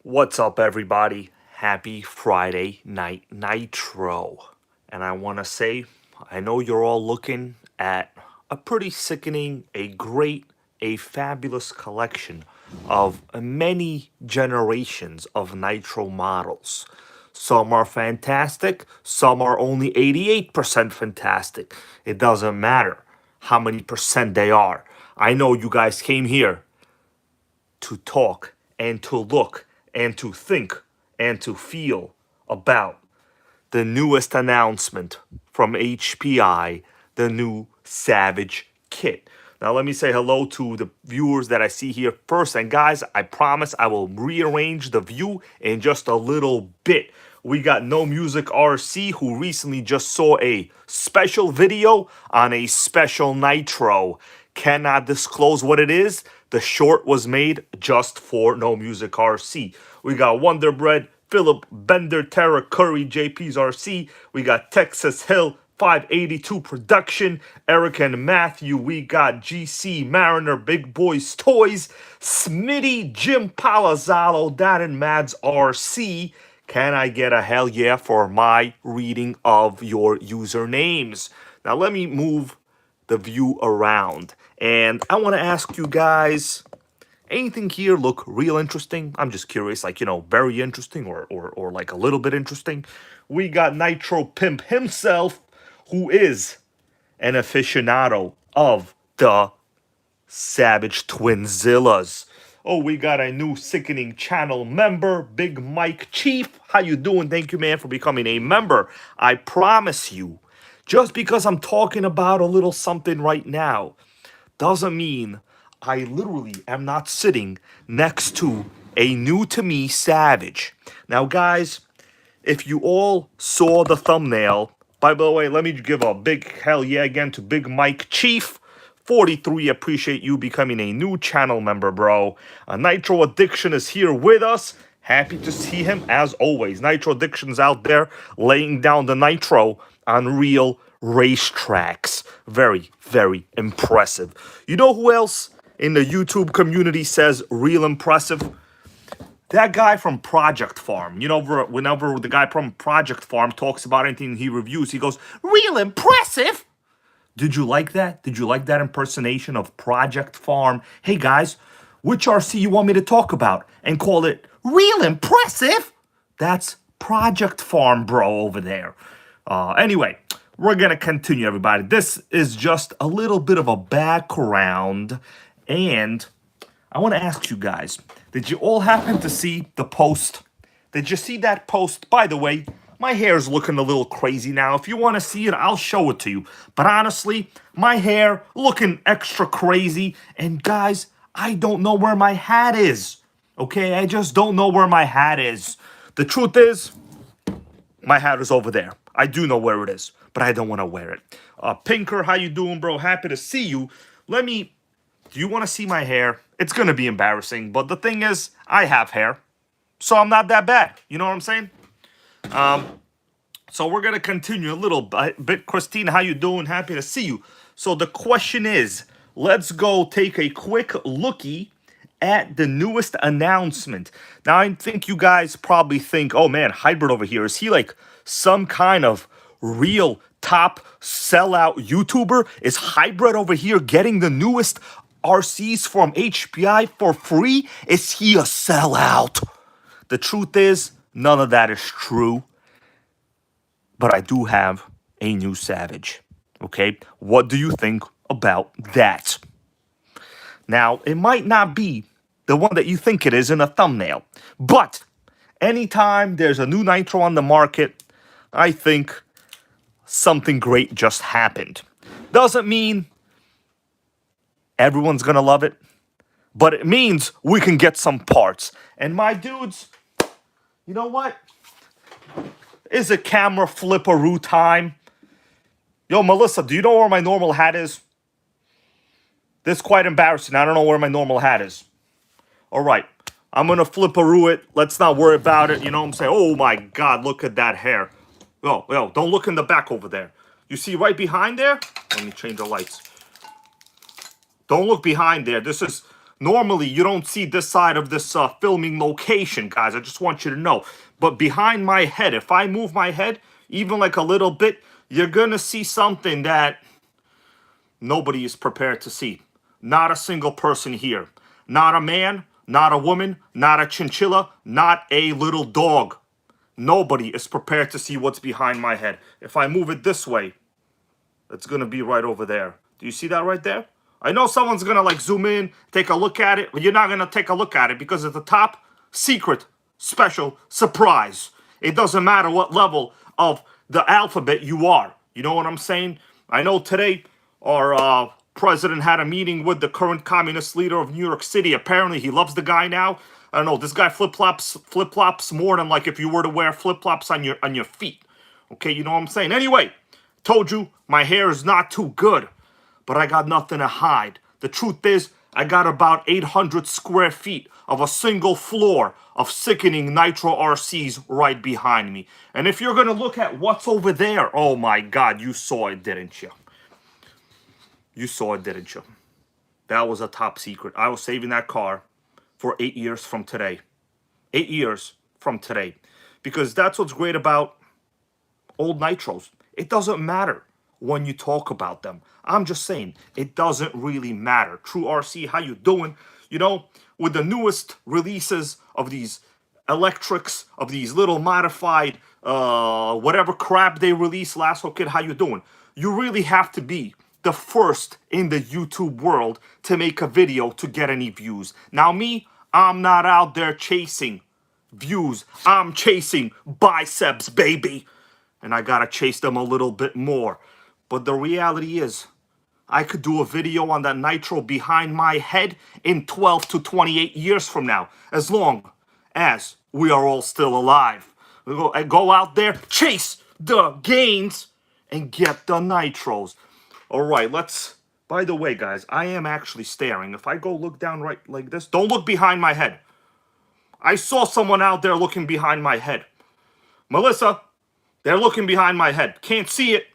What's up, everybody? Happy Friday night Nitro. And I want to say, I know you're all looking at a pretty sickening, a great, a fabulous collection of many generations of Nitro models. Some are fantastic, some are only 88% fantastic. It doesn't matter how many percent they are. I know you guys came here to talk and to look and to think and to feel about the newest announcement from HPI, the new Savage kit. Now, let me say hello to the viewers that I see here first. And guys, I promise I will rearrange the view in just a little bit. We got No Music RC, who recently just saw a special video on a special Nitro. Cannot disclose what it is. The short was made just for No Music RC. We got Wonder Bread, Philip, Bender, Terra, Curry, JP's RC. We got Texas Hill, 582 Production, Eric and Matthew. We got GC, Mariner, Big Boys Toys, Smitty, Jim Palazzolo, Dad and Mads RC. Can I get a hell yeah for my reading of your usernames? Now let me move the view around. And I want to ask you guys, anything here look real interesting? I'm just curious, like, very interesting or like a little bit interesting. We got Nitro Pimp himself, who is an aficionado of the Savage Twinzillas. Oh, we got a new sickening channel member, Big Mike Chief. How you doing? Thank you, man, for becoming a member. I promise you, just because I'm talking about a little something right now doesn't mean I literally am not sitting next to a new to me Savage. Now, guys, if you all saw the thumbnail, by the way, let me give a big hell yeah again to Big Mike Chief 43. Appreciate you becoming a new channel member, bro. Nitro Addiction is here with us. Happy to see him as always. Nitro Addiction's out there laying down the nitro on real racetracks. Very, very impressive. You know who else in the YouTube community says real impressive? That guy from Project Farm. Whenever the guy from Project Farm talks about anything he reviews, he goes, real impressive. Did you like that? Did you like that impersonation of Project Farm? Hey guys, which RC you want me to talk about and call it real impressive? That's Project Farm, bro, over there. Anyway, we're going to continue, everybody. This is just a little bit of a background, and I want to ask you guys, did you all happen to see the post? Did you see that post? By the way, my hair is looking a little crazy now. If you want to see it, I'll show it to you. But honestly, my hair looking extra crazy, and guys, I don't know where my hat is. Okay, I just don't know where my hat is. The truth is, my hat is over there. I do know where it is, but I don't want to wear it. Pinker, how you doing, bro? Happy to see you. Do you want to see my hair? It's going to be embarrassing, but the thing is, I have hair, so I'm not that bad. You know what I'm saying? So we're going to continue a little bit. Christina, how you doing? Happy to see you. So the question is, let's go take a quick lookie at the newest announcement. Now, I think you guys probably think, oh man, Hybrid over here, is he like some kind of real top sellout YouTuber? Is Hybrid over here getting the newest RCs from HPI for free? Is he a sellout? The truth is, none of that is true. But I do have a new Savage. Okay? What do you think about that? Now, it might not be the one that you think it is in a thumbnail, but anytime there's a new Nitro on the market, I think something great just happened. Doesn't mean everyone's gonna love it, but it means we can get some parts. And my dudes, you know what? Is it camera flipperoo time? Yo, Melissa, do you know where my normal hat is? This is quite embarrassing. I don't know where my normal hat is. All right, I'm going to flipperoo it. Let's not worry about it. You know what I'm saying? Oh, my God, look at that hair. Yo, don't look in the back over there. You see right behind there? Let me change the lights. Don't look behind there. This Normally, you don't see this side of this filming location, guys. I just want you to know. But behind my head, if I move my head, even like a little bit, you're going to see something that nobody is prepared to see. Not a single person here. Not a man, not a woman, not a chinchilla, not a little dog. Nobody is prepared to see what's behind my head. If I move it this way, it's going to be right over there. Do you see that right there? I know someone's going to like zoom in, take a look at it, but you're not going to take a look at it because at the top, secret, special, surprise. It doesn't matter what level of the alphabet you are. You know what I'm saying? I know today our president had a meeting with the current communist leader of New York City. Apparently he loves the guy now. I don't know, this guy flip-flops more than like if you were to wear flip-flops on your feet. Okay, you know what I'm saying? Anyway, told you my hair is not too good, but I got nothing to hide. The truth is, I got about 800 square feet of a single floor of sickening Nitro RCs right behind me. And if you're gonna look at what's over there, oh my God, you saw it, didn't you? You saw it, didn't you? That was a top secret. I was saving that car for 8 years from today. 8 years from today. Because that's what's great about old Nitros. It doesn't matter when you talk about them. I'm just saying, it doesn't really matter. True RC, how you doing? You know, with the newest releases of these electrics, of these little modified, whatever crap they released last kid, how you doing? You really have to be the first in the YouTube world to make a video to get any views. Now me, I'm not out there chasing views. I'm chasing biceps, baby. And I gotta chase them a little bit more. But the reality is, I could do a video on that Nitro behind my head in 12 to 28 years from now, as long as we are all still alive. Go out there, chase the gains, and get the Nitros. All right, let's... By the way, guys, I am actually staring. If I go look down right like this, don't look behind my head. I saw someone out there looking behind my head. Melissa, they're looking behind my head. Can't see it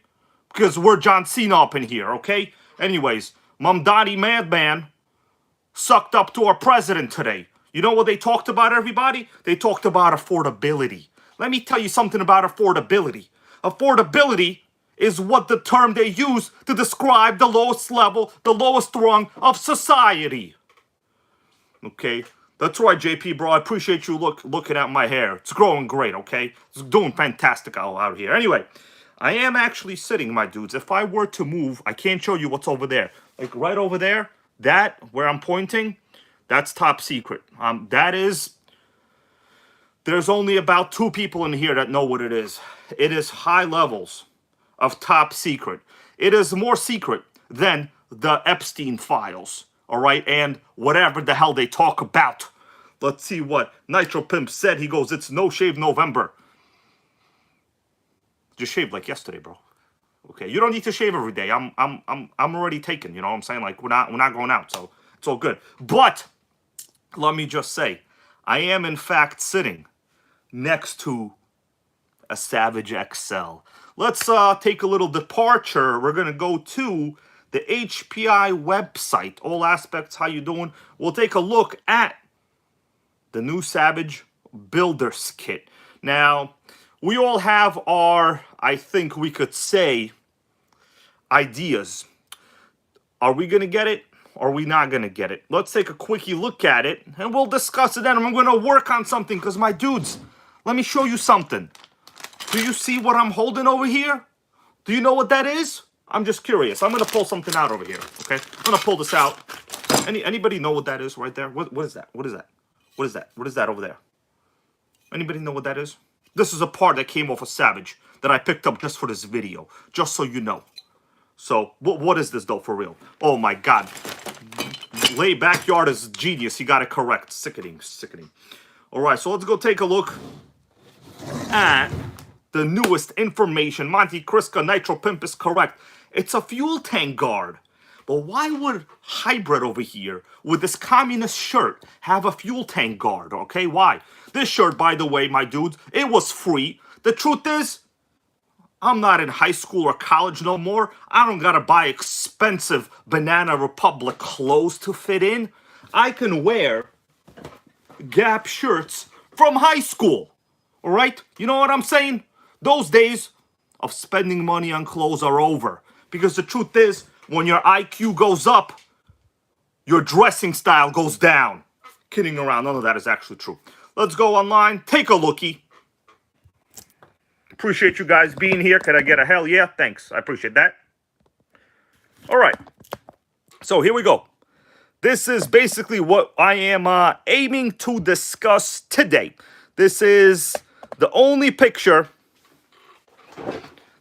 because we're John Cena up in here, okay? Anyways, Mum Dottie Madman sucked up to our president today. You know what they talked about, everybody? They talked about affordability. Let me tell you something about affordability. Affordability is what the term they use to describe the lowest level, the lowest rung of society. Okay? That's right, JP, bro. I appreciate you looking at my hair. It's growing great, okay? It's doing fantastic out here. Anyway, I am actually sitting, my dudes. If I were to move, I can't show you what's over there. Like right over there, that, where I'm pointing, that's top secret. There's only about 2 people in here that know what it is. It is high levels of top secret. It is more secret than the Epstein files, all right? And whatever the hell they talk about. Let's see what Nitro Pimp said. He goes, it's No Shave November. Just shaved like yesterday, bro. Okay, you don't need to shave every day. I'm already taken, you know what I'm saying? Like we're not going out, so it's all good. But let me just say, I am in fact sitting next to a Savage XL. Let's take a little departure. We're going to go to the HPI website. All aspects, how you doing? We'll take a look at the new Savage Builders Kit. Now, we all have our, I think we could say, ideas. Are we going to get it? Or are we not going to get it? Let's take a quickie look at it, and we'll discuss it then. I'm going to work on something, because my dudes, let me show you something. Do you see what I'm holding over here? Do you know what that is? I'm just curious. I'm going to pull something out over here, okay? I'm going to pull this out. Anybody know what that is right there? What is that? What is that? What is that? What is that over there? Anybody know what that is? This is a part that came off of Savage that I picked up just for this video, just so you know. So, what is this, though, for real? Oh, my God. Lay Backyard is genius. He got it correct. Sickening, sickening. All right, so let's go take a look at the newest information. Monte Cristo Nitro Pimp is correct. It's a fuel tank guard. But why would Hybrid over here with this communist shirt have a fuel tank guard, okay? Why? This shirt, by the way, my dudes, it was free. The truth is, I'm not in high school or college no more. I don't gotta buy expensive Banana Republic clothes to fit in. I can wear Gap shirts from high school. All right? You know what I'm saying? Those days of spending money on clothes are over. Because the truth is, when your IQ goes up, your dressing style goes down. Kidding around. None of that is actually true. Let's go online. Take a lookie. Appreciate you guys being here. Can I get a hell yeah? Thanks. I appreciate that. All right. So here we go. This is basically what I am aiming to discuss today. This is the only picture.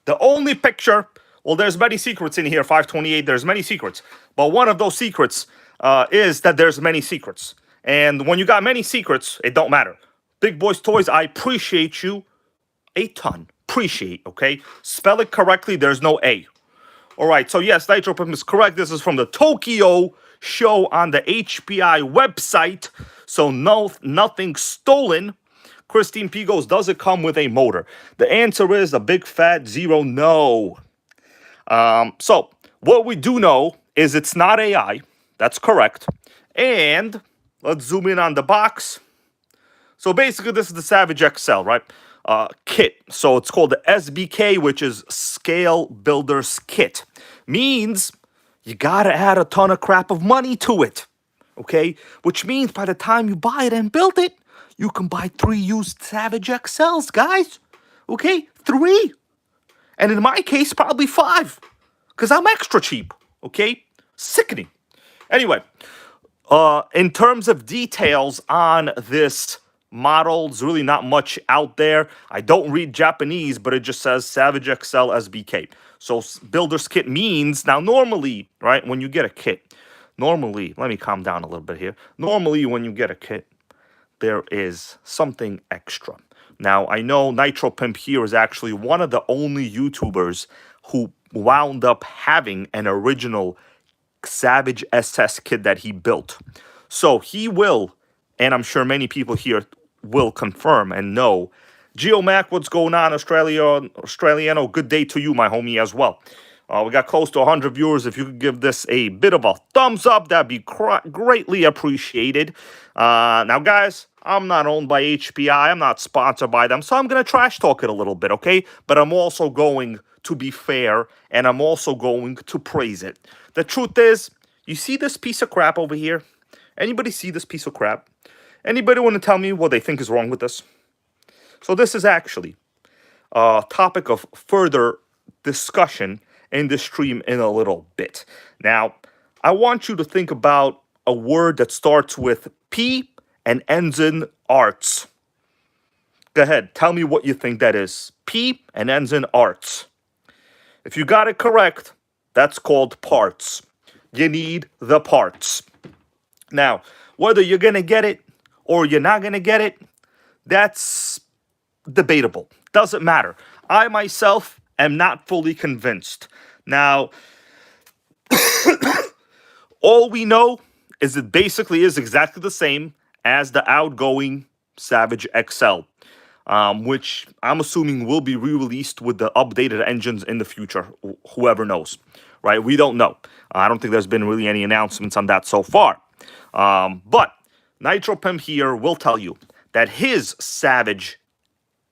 Well, there's many secrets in here, 528. There's many secrets. But one of those secrets is that there's many secrets. And when you got many secrets, it don't matter. Big Boys Toys, I appreciate you a ton. Appreciate, okay? Spell it correctly. There's no A. All right, so yes, Nitro Pimp is correct. This is from the Tokyo show on the HPI website. So no, nothing stolen. Christine P goes, does it come with a motor? The answer is a big fat zero no. So what we do know is it's not AI. That's correct. And let's zoom in on the box. So basically, this is the Savage XL, right? Kit. So it's called the SBK, which is Scale Builder's Kit. Means you gotta add a ton of crap of money to it. Okay? Which means by the time you buy it and build it, you can buy 3 used Savage XLs, guys. Okay? 3. And in my case, probably 5. Because I'm extra cheap. Okay? Sickening. Anyway, in terms of details on this model, there's really not much out there. I don't read Japanese, but it just says Savage XL SBK. So builder's kit means, now normally, right, when you get a kit, normally, let me calm down a little bit here. Normally, when you get a kit, there is something extra. Now, I know Nitro Pimp here is actually one of the only YouTubers who wound up having an original Savage SS kit that he built. So he will, and I'm sure many people here will confirm and know. GeoMac, what's going on, Australiano? Good day to you, my homie, as well. We got close to 100 viewers. If you could give this a bit of a thumbs up, that'd be greatly appreciated. Now, guys, I'm not owned by HPI. I'm not sponsored by them, so I'm going to trash talk it a little bit, okay? But I'm also going to be fair, and I'm also going to praise it. The truth is, you see this piece of crap over here? Anybody see this piece of crap? Anybody want to tell me what they think is wrong with this? So this is actually a topic of further discussion in this stream in a little bit. Now, I want you to think about a word that starts with P and ends in arts. Go ahead, tell me what you think that is. P and ends in arts. If you got it correct, that's called parts. You need the parts. Now, whether you're going to get it or you're not going to get it, that's debatable. Doesn't matter. I myself am not fully convinced. Now, all we know is it basically is exactly the same as the outgoing Savage XL, which I'm assuming will be re-released with the updated engines in the future. Whoever knows, right? We don't know. I don't think there's been really any announcements on that so far. But Nitro Pimp here will tell you that his Savage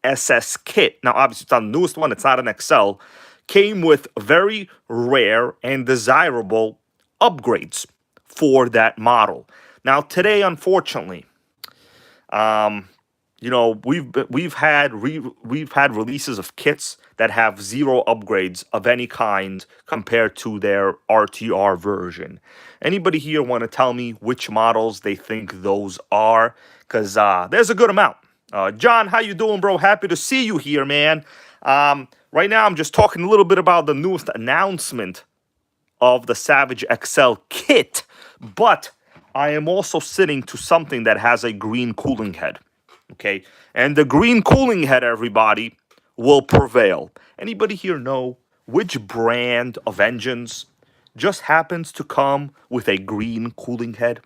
SS kit, now obviously it's not the newest one, it's not an XL, came with very rare and desirable upgrades for that model. Now today, unfortunately, you know, we've had releases of kits that have 0 upgrades of any kind compared to their RTR version. Anybody here want to tell me which models they think those are? Because there's a good amount. John, how you doing, bro? Happy to see you here, man. Right now, I'm just talking a little bit about the newest announcement of the Savage XL kit, but I am also sitting to something that has a green cooling head. Okay, and the green cooling head, everybody, will prevail. Anybody here know which brand of engines just happens to come with a green cooling head?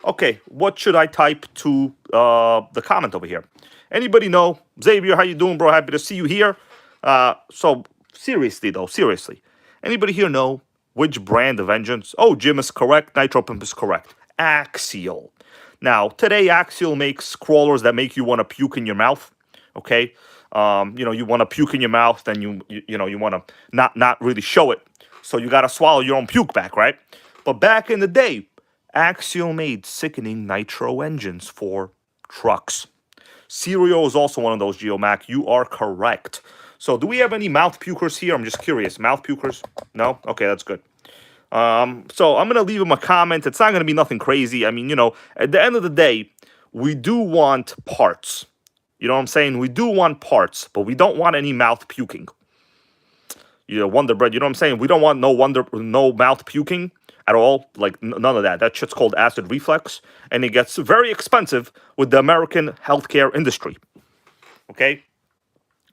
Okay, what should I type to the comment over here? Anybody know? Xavier, how you doing, bro? Happy to see you here. So seriously, though, seriously, anybody here know which brand of engines? Oh, Jim is correct. Nitro Pimp is correct. Axial. Now, today Axial makes crawlers that make you want to puke in your mouth. Okay, you want to puke in your mouth, then you want to not really show it, so you got to swallow your own puke back, right? But back in the day, Axial made sickening nitro engines for trucks. Cereal is also one of those, GeoMac. You are correct. So do we have any mouth pukers here? I'm just curious. Mouth pukers? No? Okay, that's good. So I'm going to leave him a comment. It's not going to be nothing crazy. I mean, at the end of the day, we do want parts. You know what I'm saying? We do want parts, but we don't want any mouth puking. Wonder Bread, you know what I'm saying? We don't want no mouth puking at all. Like, none of that. That shit's called acid reflux, and it gets very expensive with the American healthcare industry. Okay?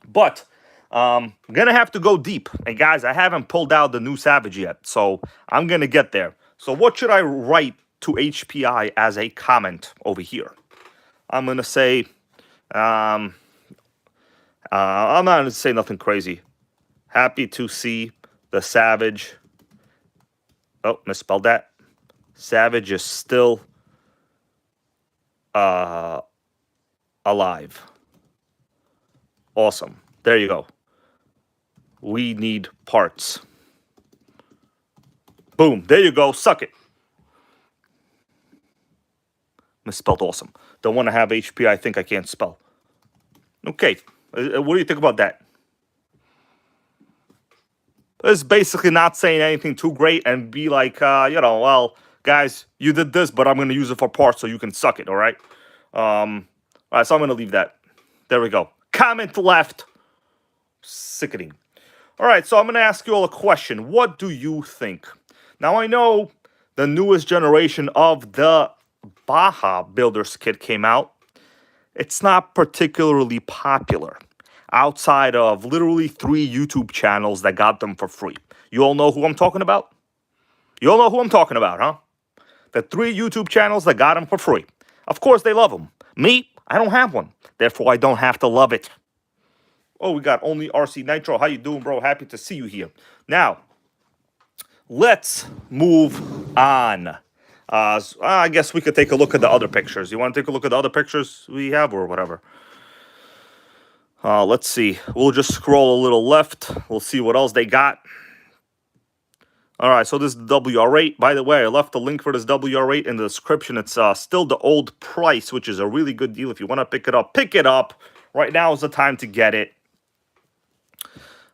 But I'm going to have to go deep. And guys, I haven't pulled out the new Savage yet, so I'm going to get there. So what should I write to HPI as a comment over here? I'm going to say, I'm not going to say nothing crazy. Happy to see the Savage. Oh, misspelled that. Savage is still alive. Awesome. There you go. We need parts. Boom. There you go. Suck it. Misspelled awesome. Don't want to have HP. I think I can't spell. Okay. What do you think about that? It's basically not saying anything too great and be like, well, guys, you did this, but I'm going to use it for parts so you can suck it, all right? All right, so I'm going to leave that. There we go. Comment left. Sickening. All right, so I'm going to ask you all a question. What do you think? Now, I know the newest generation of the Baja Builders kit came out. It's not particularly popular outside of literally 3 YouTube channels that got them for free. You all know who I'm talking about? You all know who I'm talking about, huh? The 3 YouTube channels that got them for free. Of course, they love them. Me, I don't have one. Therefore, I don't have to love it. Oh, we got only RC Nitro. How you doing, bro? Happy to see you here. Now, let's move on. I guess we could take a look at the other pictures. You want to take a look at the other pictures we have or whatever? Let's see. We'll just scroll a little left. We'll see what else they got. All right, so this is the WR8. By the way, I left the link for this WR8 in the description. It's still the old price, which is a really good deal. If you want to pick it up. Right now is the time to get it.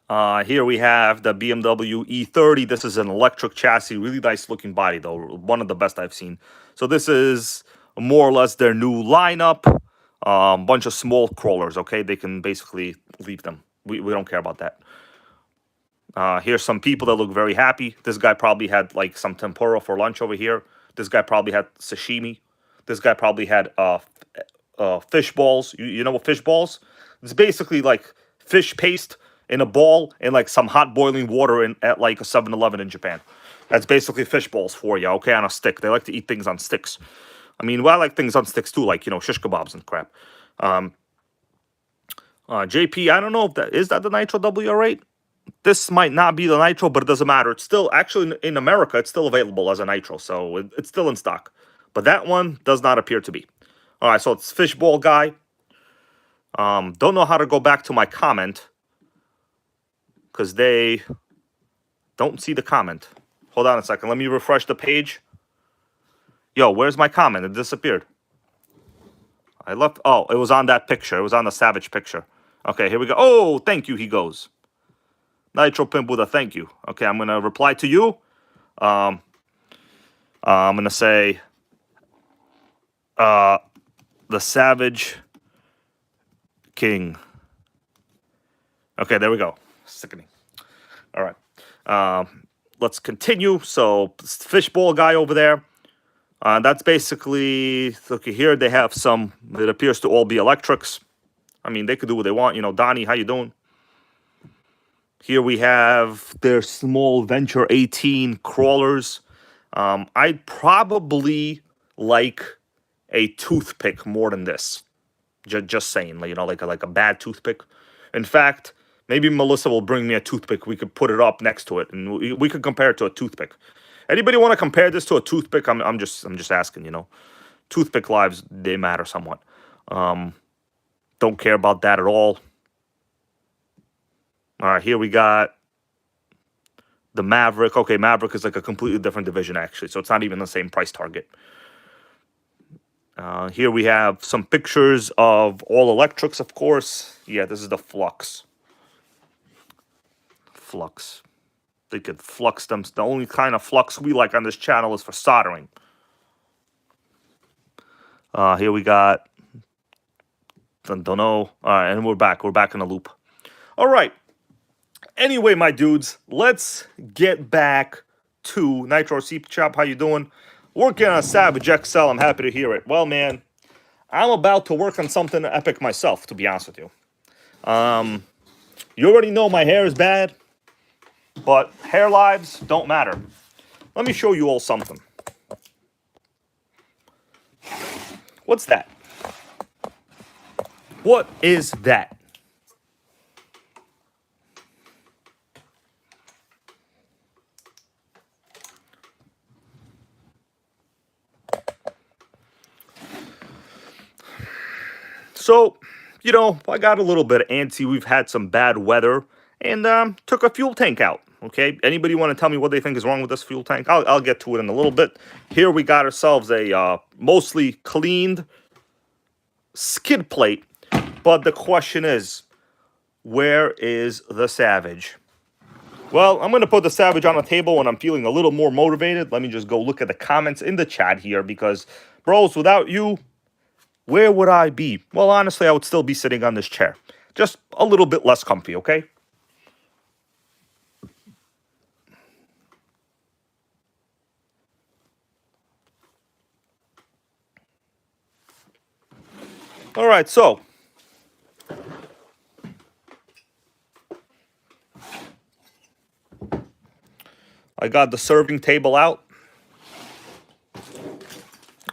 Here we have the BMW E30. This is an electric chassis. Really nice looking body, though. One of the best I've seen. So this is more or less their new lineup. Bunch of small crawlers, okay? They can basically leave them. We don't care about that. Here's some people that look very happy. This guy probably had like some tempura for lunch over here. This guy probably had sashimi. This guy probably had fish balls. You know what fish balls? It's basically like fish paste in a ball and like some hot boiling water at like a 7-Eleven in Japan. That's basically fish balls for you, okay, on a stick. They like to eat things on sticks. I mean, well, I like things on sticks too, like, shish kebabs and crap. JP, I don't know if is that the Nitro WR8? This might not be the Nitro, but it doesn't matter. It's still, actually, in America, it's still available as a Nitro, so it's still in stock. But that one does not appear to be. All right, so it's Fishball Guy. Don't know how to go back to my comment because they don't see the comment. Hold on a second. Let me refresh the page. Yo, where's my comment? It disappeared. I left. Oh, it was on that picture. It was on the Savage picture. Okay, here we go. Oh, thank you, he goes. Nitro Pimp with a thank you. Okay, I'm going to reply to you. I'm going to say the Savage King. Okay, there we go. Sickening. All right. Let's continue. So, Fishball Guy over there. That's basically, look here, they have some, it appears to all be electrics. I mean, they could do what they want. Donnie, how you doing? Here we have their small Venture 18 crawlers. I'd probably like a toothpick more than this. Just saying, like a bad toothpick. In fact, maybe Melissa will bring me a toothpick. We could put it up next to it, and we could compare it to a toothpick. Anybody want to compare this to a toothpick? I'm just asking, you know. Toothpick lives, they matter somewhat. Don't care about that at all. All right, here we got the Maverick. Okay, Maverick is like a completely different division, actually. So it's not even the same price target. Here we have some pictures of all electrics, of course. Yeah, this is the Flux. Flux. They could flux them. The only kind of flux we like on this channel is for soldering. Here we got... Don't know. All right, and we're back. We're back in the loop. All right. Anyway, my dudes, let's get back to Nitro Seep Chop. How you doing? Working on a Savage XL. I'm happy to hear it. Well, man, I'm about to work on something epic myself, to be honest with you. You already know my hair is bad, but hair lives don't matter. Let me show you all something. What's that? What is that? So, you know, I got a little bit antsy. We've had some bad weather and took a fuel tank out. Okay, anybody want to tell me what they think is wrong with this fuel tank? I'll get to it in a little bit. Here we got ourselves a mostly cleaned skid plate. But the question is, where is the Savage? Well, I'm going to put the Savage on the table when I'm feeling a little more motivated. Let me just go look at the comments in the chat here because, bros, without you, where would I be? Well, honestly, I would still be sitting on this chair. Just a little bit less comfy, okay? All right, so I got the serving table out.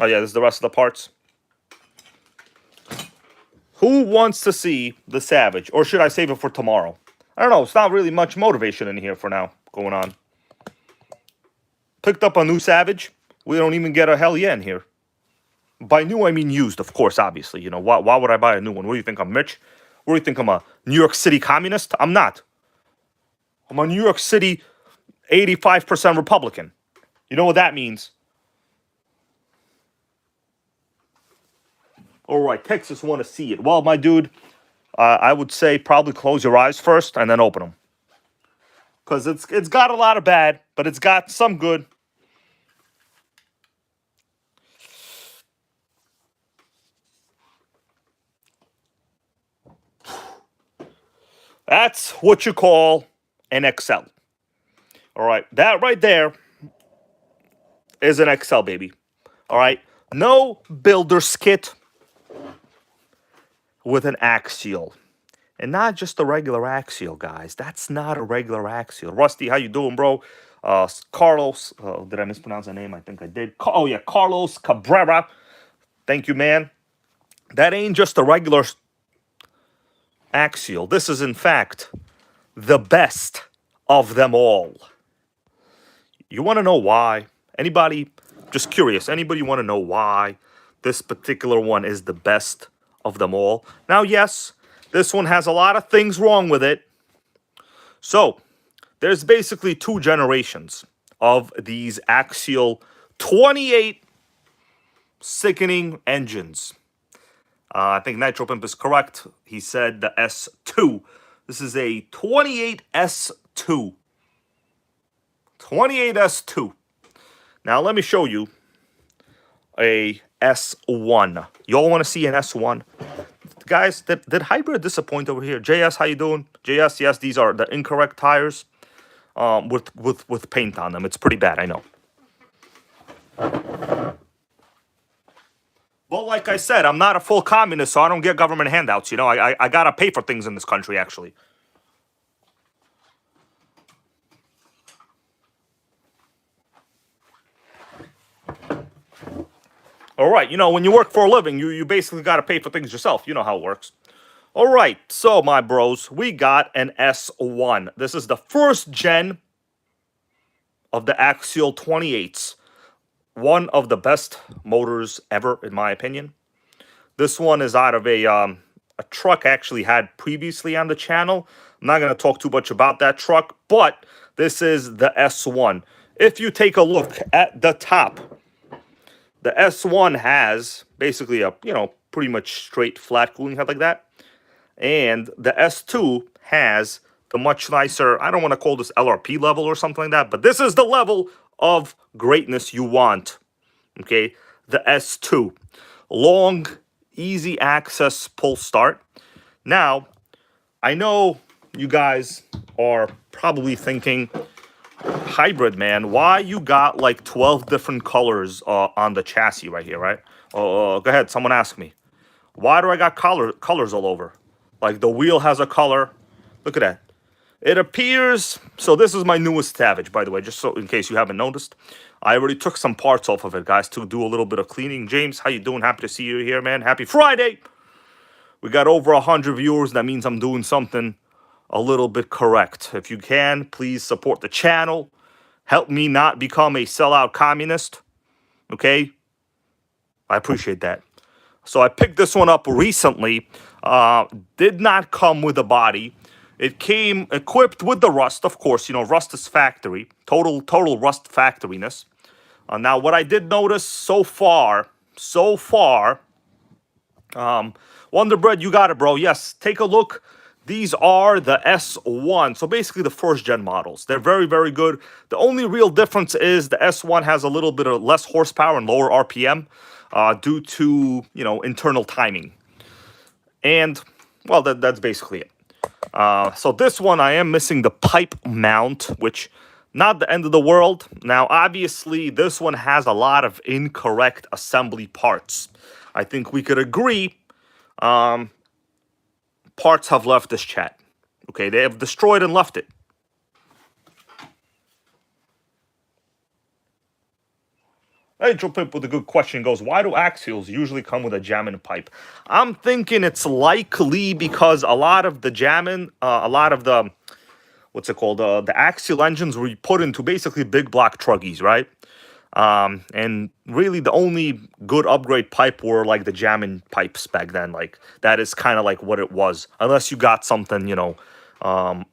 Oh, yeah, this is the rest of the parts. Who wants to see the Savage? Or should I save it for tomorrow? I don't know. It's not really much motivation in here for now going on. Picked up a new Savage. We don't even get a hell yeah in here. By new, I mean used, of course, obviously. You know, why would I buy a new one? What do you think, I'm Mitch? What do you think, I'm a New York City communist? I'm not. I'm a New York City 85% Republican. You know what that means? All right, Texas want to see it. Well, my dude, I would say probably close your eyes first and then open them. Because it's got a lot of bad, but it's got some good. That's what you call an XL. All right, that right there is an XL, baby. All right, no builder's kit with an axial. And not just a regular axial, guys. That's not a regular axial. Rusty, how you doing, bro? Carlos, did I mispronounce the name? I think I did. Oh, yeah, Carlos Cabrera. Thank you, man. That ain't just a regular axial. This is, in fact, the best of them all. You want to know why? Anybody, just curious, anybody want to know why this particular one is the best of them all? Now, yes, this one has a lot of things wrong with it. So, there's basically two generations of these axial 28 sickening engines. I think Nitro Pimp is correct. He said the S2. This is a 28S2. 28S2. Now, let me show you a S1. Y'all want to see an S1? Guys, did Hybrid disappoint over here? JS, how you doing? JS, yes, these are the incorrect tires with paint on them. It's pretty bad, I know. But like I said, I'm not a full communist, so I don't get government handouts. You know, I gotta pay for things in this country, actually. All right, you know, when you work for a living, you basically got to pay for things yourself. You know how it works. All right, so my bros, we got an S1. This is the first gen of the Axial 28s. One of the best motors ever, in my opinion. This one is out of a truck I actually had previously on the channel. I'm not going to talk too much about that truck, but this is the S1. If you take a look at the top, the S1 has basically a, pretty much straight flat cooling head like that. And the S2 has the much nicer, I don't want to call this LRP level or something like that, but this is the level of greatness you want. Okay, the S2. Long, easy access pull start. Now, I know you guys are probably thinking, hybrid man, why you got like 12 different colors on the chassis right here, right? Go ahead, someone ask me. Why do I got colors all over? Like the wheel has a color. Look at that. It appears, so this is my newest Savage, by the way, just so in case you haven't noticed. I already took some parts off of it, guys, to do a little bit of cleaning. James, how you doing? Happy to see you here, man. Happy Friday. We got over 100 viewers. That means I'm doing something a little bit correct. If you can, please support the channel. Help me not become a sellout communist. Okay? I appreciate that. So I picked this one up recently. Did not come with a body. It came equipped with the rust, of course. Rust is factory. Total rust factoriness. Now, what I did notice so far, Wonder Bread, you got it, bro. Yes, take a look. These are the S1, so basically the first-gen models. They're very, very good. The only real difference is the S1 has a little bit of less horsepower and lower RPM due to, internal timing. And, well, that's basically it. So this one, I am missing the pipe mount, which, not the end of the world. Now, obviously, this one has a lot of incorrect assembly parts. I think we could agree parts have left this chat. Okay, they have destroyed and left it. Angel Pimp with a good question goes, why do axials usually come with a jamming pipe? I'm thinking it's likely because a lot of the jamming, what's it called? The axial engines were put into basically big block truggies, right? And really the only good upgrade pipe were like the jamming pipes back then. Like that is kind of like what it was, unless you got something,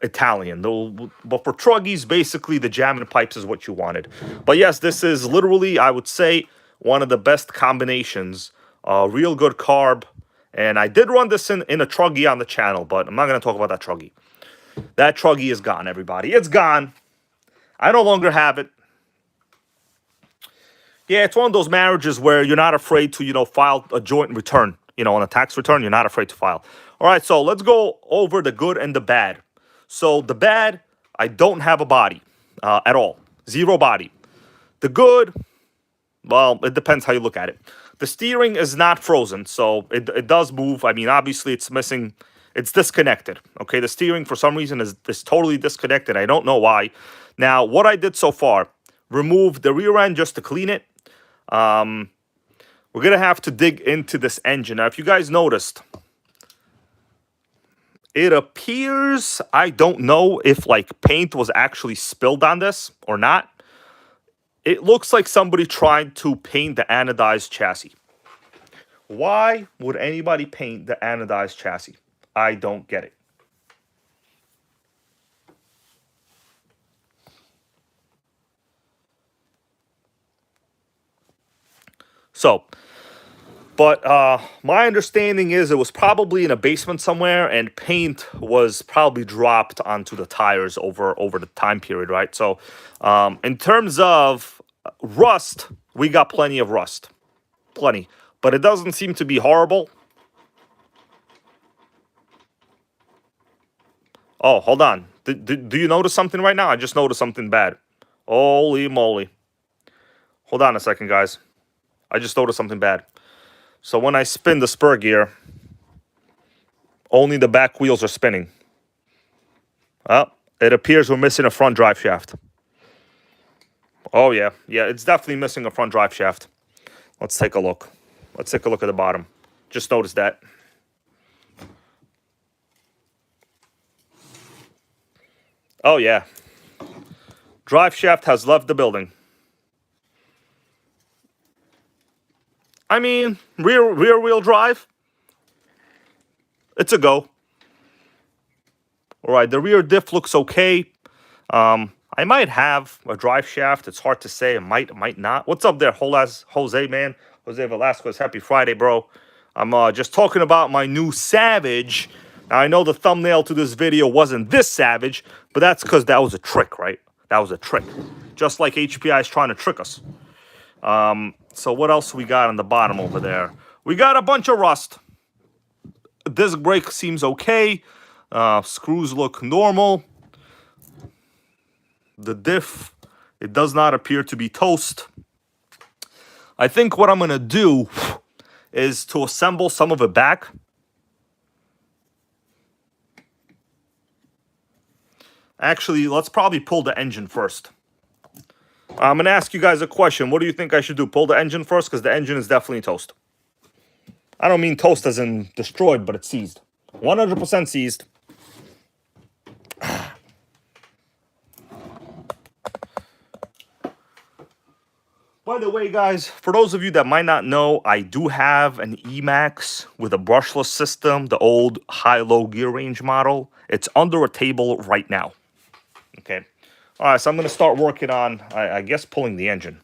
Italian. But for truggies, basically the jamming pipes is what you wanted. But yes, this is literally, I would say, one of the best combinations. Real good carb. And I did run this in a truggy on the channel, but I'm not going to talk about that truggy. That truggy is gone, everybody. It's gone. I no longer have it. Yeah, it's one of those marriages where you're not afraid to, file a joint return. On a tax return, you're not afraid to file. All right, so let's go over the good and the bad. So the bad, I don't have a body at all. Zero body. The good, well, it depends how you look at it. The steering is not frozen, so it does move. I mean, obviously, it's missing. It's disconnected. Okay, the steering, for some reason, is totally disconnected. I don't know why. Now, what I did so far, remove the rear end just to clean it. We're going to have to dig into this engine. Now, if you guys noticed, it appears, I don't know if like paint was actually spilled on this or not. It looks like somebody tried to paint the anodized chassis. Why would anybody paint the anodized chassis? I don't get it. So, but my understanding is it was probably in a basement somewhere, and paint was probably dropped onto the tires over the time period, right? So, in terms of rust, we got plenty of rust, plenty, but it doesn't seem to be horrible. Oh, hold on. Do you notice something right now? I just noticed something bad. Holy moly! Hold on a second, guys. I just noticed something bad. So when I spin the spur gear, only the back wheels are spinning. It appears we're missing a front drive shaft. Oh, yeah. Yeah, it's definitely missing a front drive shaft. Let's take a look. Let's take a look at the bottom. Just noticed that. Oh, yeah. Drive shaft has left the building. I mean, rear wheel drive. It's a go. All right, the rear diff looks okay. I might have a drive shaft. It's hard to say. It might not. What's up there, Jose, man? Jose Velasquez, happy Friday, bro. I'm just talking about my new Savage. Now, I know the thumbnail to this video wasn't this Savage, but that's because that was a trick, right? That was a trick. Just like HPI is trying to trick us. So what else we got on the bottom over there? We got a bunch of rust. Disc brake seems okay. Screws look normal. The diff, it does not appear to be toast. I think what I'm going to do is to assemble some of it back. Actually, let's probably pull the engine first. I'm going to ask you guys a question. What do you think I should do? Pull the engine first? Because the engine is definitely toast. I don't mean toast as in destroyed, but it's seized. 100% seized. By the way, guys, for those of you that might not know, I do have an E-Max with a brushless system, the old high-low gear range model. It's under a table right now. Okay. All right, so I'm going to start working on, I guess, pulling the engine.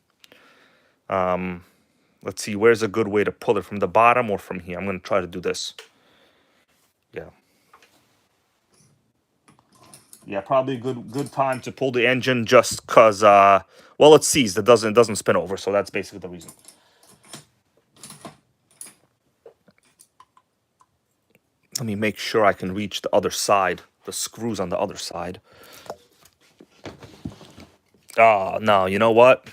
Let's see, where's a good way to pull it, from the bottom or from here? I'm going to try to do this. Yeah. Yeah, probably a good time to pull the engine just because, well, it's seized. It doesn't spin over, so that's basically the reason. Let me make sure I can reach the other side, the screws on the other side. Oh, no, you know what?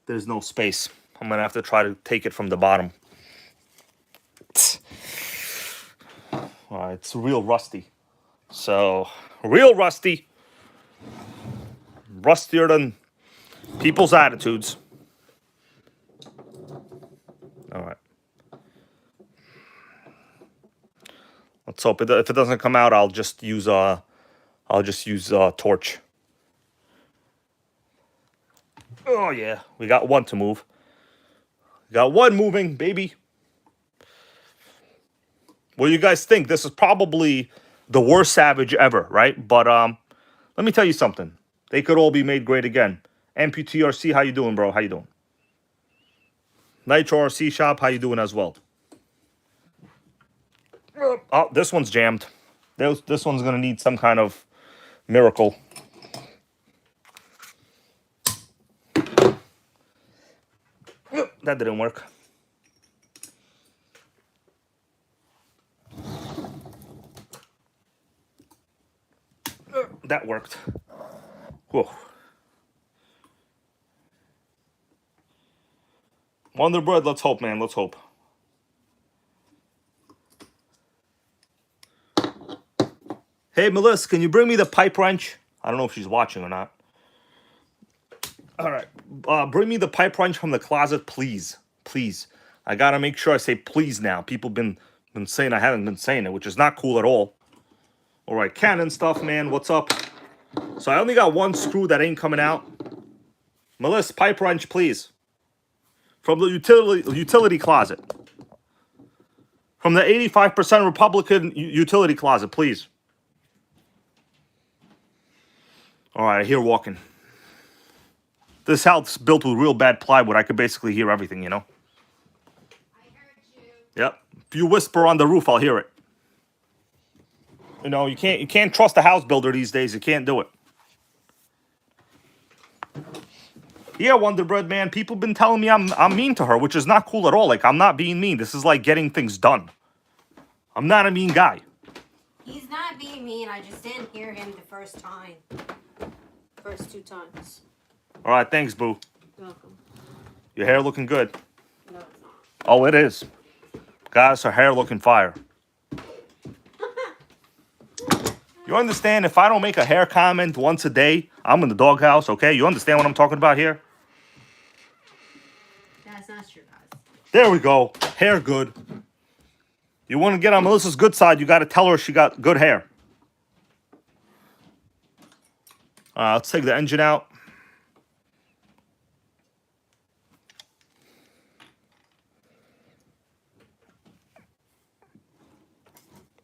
There's no space. I'm going to have to try to take it from the bottom. It's real rusty. So, real rusty. Rustier than people's attitudes. All right. Let's hope if it doesn't come out, I'll just use torch. Oh yeah, we got one to move. We got one moving, baby. What do you guys think? This is probably the worst Savage ever, right? But let me tell you something. They could all be made great again. MPTRC, how you doing, bro? How you doing? Nitro RC Shop, how you doing as well? Oh, this one's jammed. This one's going to need some kind of miracle. That didn't work. That worked. Whoa. Wonderbird, let's hope, man. Let's hope. Hey, Melissa, can you bring me the pipe wrench? I don't know if she's watching or not. All right. Bring me the pipe wrench from the closet, please. Please. I got to make sure I say please now. People been saying I haven't been saying it, which is not cool at all. All right, Canon stuff, man. What's up? So I only got one screw that ain't coming out. Melissa, pipe wrench, please. From the utility closet. From the 85% Republican utility closet, please. All right, I hear walking. This house built with real bad plywood. I could basically hear everything, you know? I heard you. Yep. If you whisper on the roof, I'll hear it. You know, you can't trust a house builder these days. You can't do it. Yeah, Wonderbread, man. People been telling me I'm mean to her, which is not cool at all. Like, I'm not being mean. This is like getting things done. I'm not a mean guy. He's not being mean. I just didn't hear him the first time. First 2 times. All right, thanks, Boo. You're welcome. Your hair looking good. No, it's not. Oh, it is. Guys, her hair looking fire. You understand? If I don't make a hair comment once a day, I'm in the doghouse, okay? You understand what I'm talking about here? That's not true, guys. There we go. Hair good. You want to get on Melissa's good side, you got to tell her she got good hair. Let's take the engine out.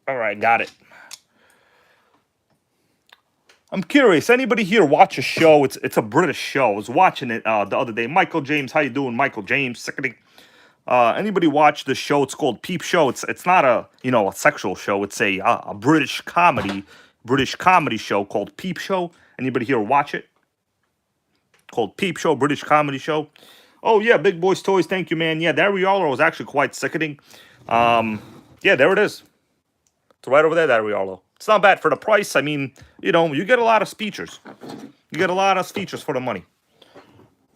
All right, got it. I'm curious. Anybody here watch a show? It's a British show. I was watching it the other day. Michael James, how you doing, Michael James? Sickening. Anybody watch the show? It's called Peep Show. It's not a a sexual show. It's a British comedy show called Peep Show. Anybody here watch it? Called Peep Show, British comedy show. Oh yeah, Big Boys Toys. Thank you, man. Yeah, that Riolo was actually quite sickening. Yeah, there it is. It's right over there, that Riolo. It's not bad for the price. I mean, you get a lot of features. You get a lot of features for the money.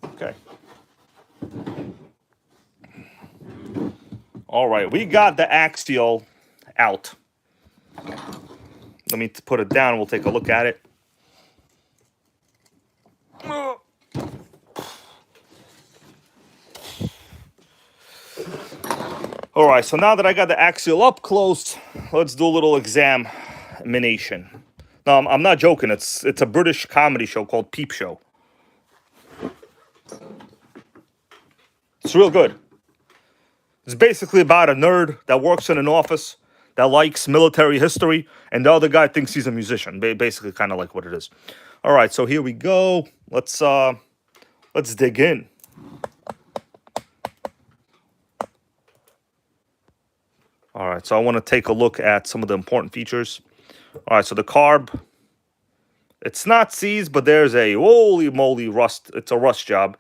Okay. All right, we got the axial out. Let me put it down. We'll take a look at it. All right, so now that I got the axial up close, let's do a little examination. No, I'm not joking. It's a British comedy show called Peep Show. It's real good. It's basically about a nerd that works in an office that likes military history, and the other guy thinks he's a musician. Basically, kind of like what it is. All right, so here we go. Let's dig in. All right, so I want to take a look at some of the important features. All right, so the carb, it's not seized, but there's a holy moly rust. It's a rust job.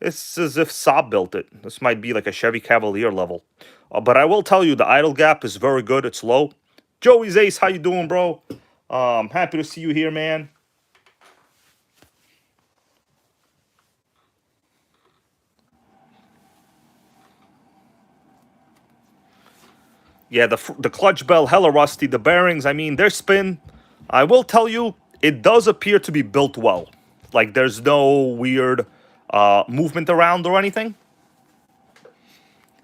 It's as if Saab built it. This might be like a Chevy Cavalier level. But I will tell you, the idle gap is very good. It's low. Joey's Ace, how you doing, bro? Happy to see you here, man. Yeah, the clutch bell, hella rusty. The bearings, I mean, their spin. I will tell you, it does appear to be built well. Like, there's no weird movement around or anything.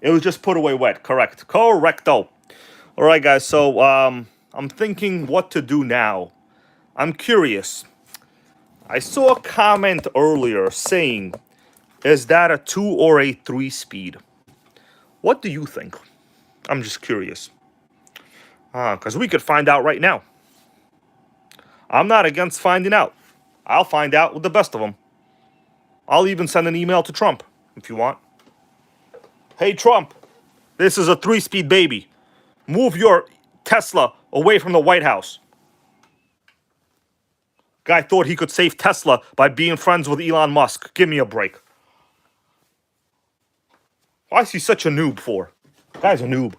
It was just put away wet. Correcto. All right, guys. So I'm thinking what to do now. I'm curious. I saw a comment earlier saying, is that a 2 or a 3 speed? What do you think? I'm just curious. Because we could find out right now. I'm not against finding out. I'll find out with the best of them. I'll even send an email to Trump if you want. Hey, Trump, this is a 3-speed baby. Move your Tesla away from the White House. Guy thought he could save Tesla by being friends with Elon Musk. Give me a break. Why is he such a noob for? Guy's a noob.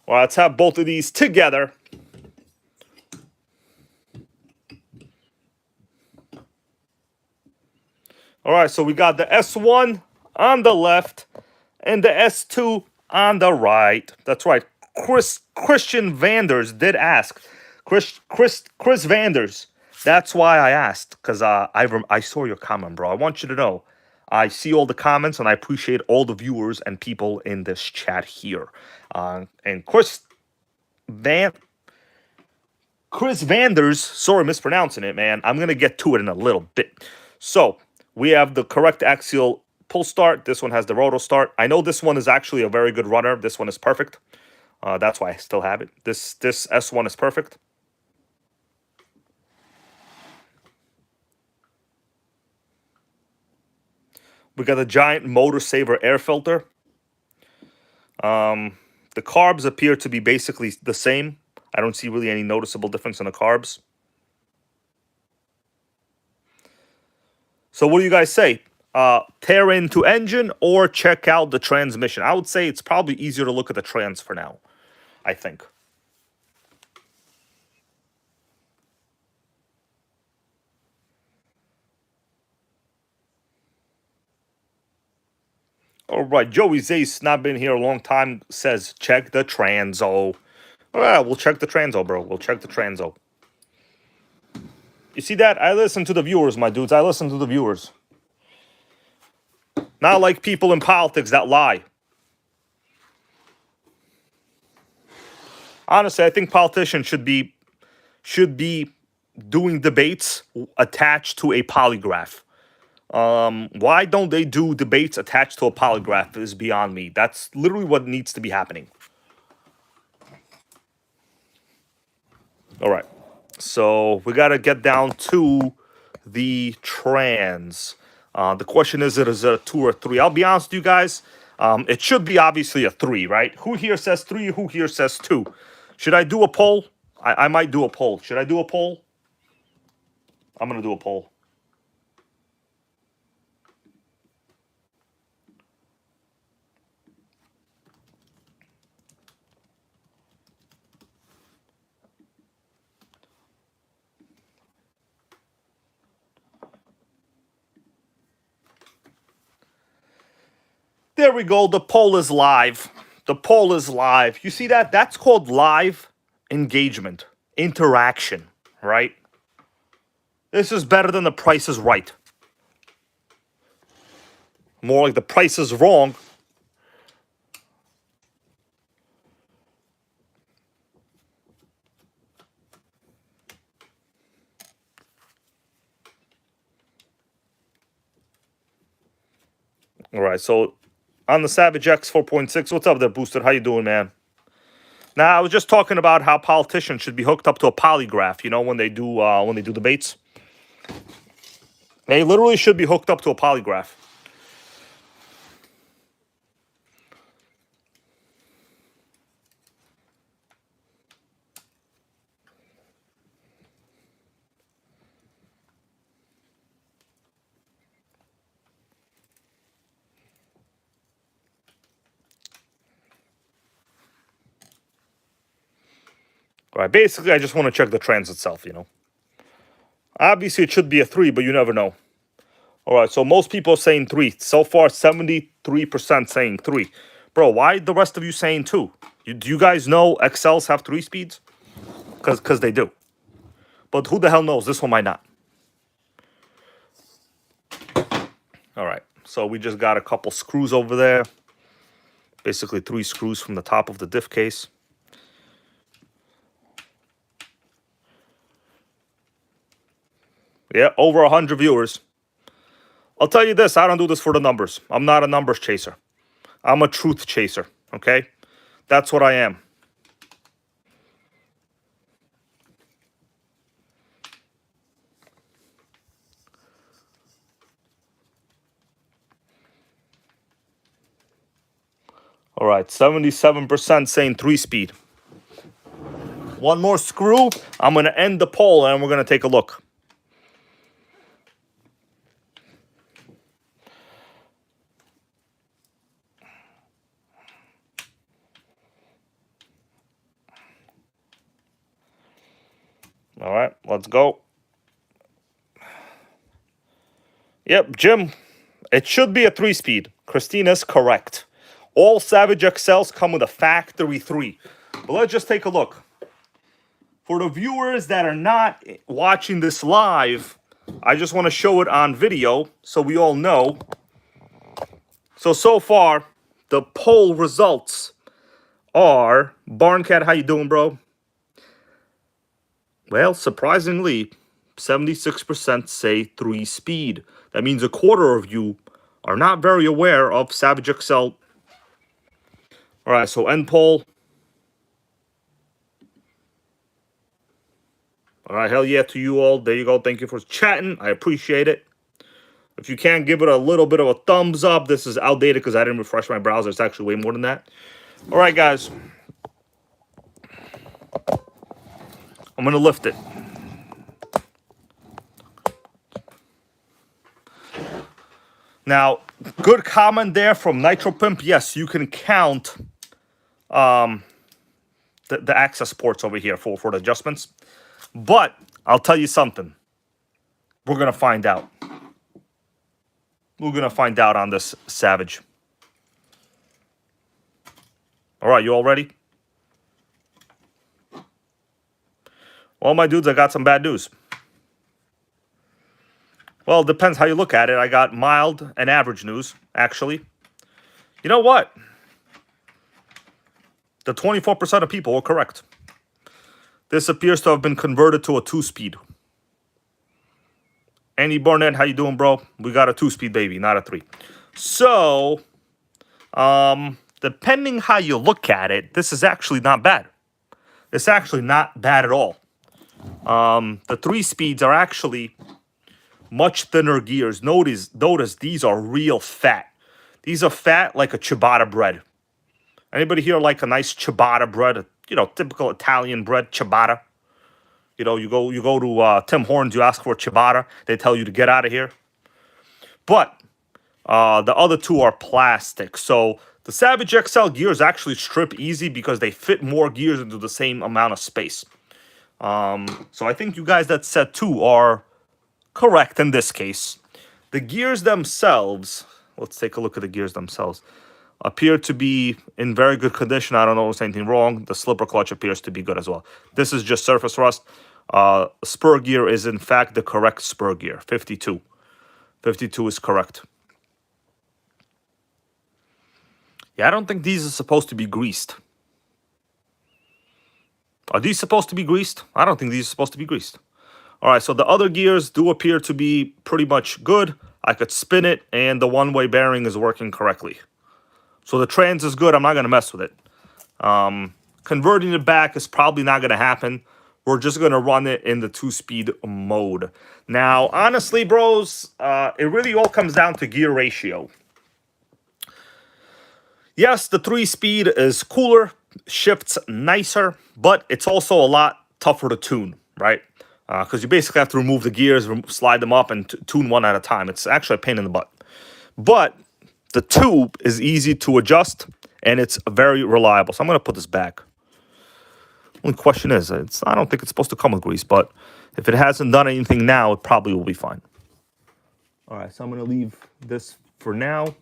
Well, let's have both of these together. All right, so we got the S1 on the left and the S2 on the right. That's right. Christian Vanders did ask. Chris Vanders. That's why I asked, because I saw your comment, bro. I want you to know, I see all the comments, and I appreciate all the viewers and people in this chat here. And Chris Vanders, sorry mispronouncing it, man. I'm going to get to it in a little bit. So, we have the correct axial pull start. This one has the roto start. I know this one is actually a very good runner. This one is perfect. That's why I still have it. This S1 is perfect. We got a giant motor saver air filter. The carbs appear to be basically the same. I don't see really any noticeable difference in the carbs. So what do you guys say? Tear into engine or check out the transmission? I would say it's probably easier to look at the trans for now, I think. All right, Joey Zay's not been here a long time, says check the transo. All right, we'll check the transo, bro. We'll check the transo. You see that? I listen to the viewers, my dudes. I listen to the viewers. Not like people in politics that lie. Honestly, I think politicians should be doing debates attached to a polygraph. Why don't they do debates attached to a polygraph is beyond me. That's literally what needs to be happening. All right. So we got to get down to the trans. The question is it a 2 or 3? I'll be honest with you guys. It should be obviously a 3, right? Who here says 3? Who here says 2? Should I do a poll? I might do a poll. Should I do a poll? I'm going to do a poll. There we go. The poll is live. The poll is live. You see that? That's called live engagement, interaction, right? This is better than the Price is Right. More like the Price is Wrong. All right, so on the Savage X 4.6, what's up there, Boosted? How you doing, man? Now, I was just talking about how politicians should be hooked up to a polygraph. You know, when they do debates, they literally should be hooked up to a polygraph. All right, basically, I just want to check the trans itself. You know, obviously it should be a 3, but you never know. All right, so most people are saying 3. So far, 73% saying 3. Bro, why the rest of you saying 2? Do you guys know XLs have 3 speeds? Because they do. But who the hell knows? This one might not. All right, so we just got a couple screws over there. Basically 3 screws from the top of the diff case. Yeah, over 100 viewers. I'll tell you this, I don't do this for the numbers. I'm not a numbers chaser. I'm a truth chaser, okay? That's what I am. All right, 77% saying 3-speed. One more screw. I'm going to end the poll and we're going to take a look. All right, let's go. Yep, Jim, it should be a 3-speed. Christina's correct. All Savage XLs come with a factory 3. But let's just take a look. For the viewers that are not watching this live, I just want to show it on video so we all know. So far, the poll results are... Barncat, how you doing, bro? Well, surprisingly, 76% say 3-speed. That means a quarter of you are not very aware of Savage XL. All right, so end poll. All right, hell yeah to you all. There you go. Thank you for chatting. I appreciate it. If you can, give it a little bit of a thumbs up. This is outdated because I didn't refresh my browser. It's actually way more than that. All right, guys. I'm going to lift it. Now, good comment there from Nitro Pimp. Yes, you can count the access ports over here for the adjustments. But I'll tell you something. We're going to find out. We're going to find out on this Savage. All right, you all ready? Well, my dudes, I got some bad news. Well, it depends how you look at it. I got mild and average news, actually. You know what? The 24% of people were correct. This appears to have been converted to a 2-speed. Andy Barnett, how you doing, bro? We got a 2-speed, baby, not a 3. So, depending how you look at it, this is actually not bad. It's actually not bad at all. The 3-speeds are actually much thinner gears. Notice these are real fat. These are fat like a ciabatta bread. Anybody here like a nice ciabatta bread? You know, typical Italian bread, ciabatta. You know, you go to Tim Hortons, you ask for a ciabatta, they tell you to get out of here. But the other two are plastic. So the Savage XL gears actually strip easy because they fit more gears into the same amount of space. So I think you guys that said 2 are correct in this case. The gears themselves, let's take a look at the gears themselves, appear to be in very good condition. I don't notice anything wrong. The slipper clutch appears to be good as well. This is just surface rust. Spur gear is in fact the correct spur gear, 52. 52 is correct. Yeah, I don't think these are supposed to be greased. Are these supposed to be greased? I don't think these are supposed to be greased. All right, so the other gears do appear to be pretty much good. I could spin it, and the one-way bearing is working correctly. So the trans is good. I'm not going to mess with it. Converting it back is probably not going to happen. We're just going to run it in the 2-speed mode. Now, honestly, bros, it really all comes down to gear ratio. Yes, the 3-speed is cooler, shifts nicer, but it's also a lot tougher to tune, right? Because you basically have to remove the gears, slide them up, and tune one at a time. It's actually a pain in the butt. But the 2 is easy to adjust, and it's very reliable. So I'm going to put this back. Only question is, I don't think it's supposed to come with grease, but if it hasn't done anything now, it probably will be fine. All right, so I'm going to leave this for now.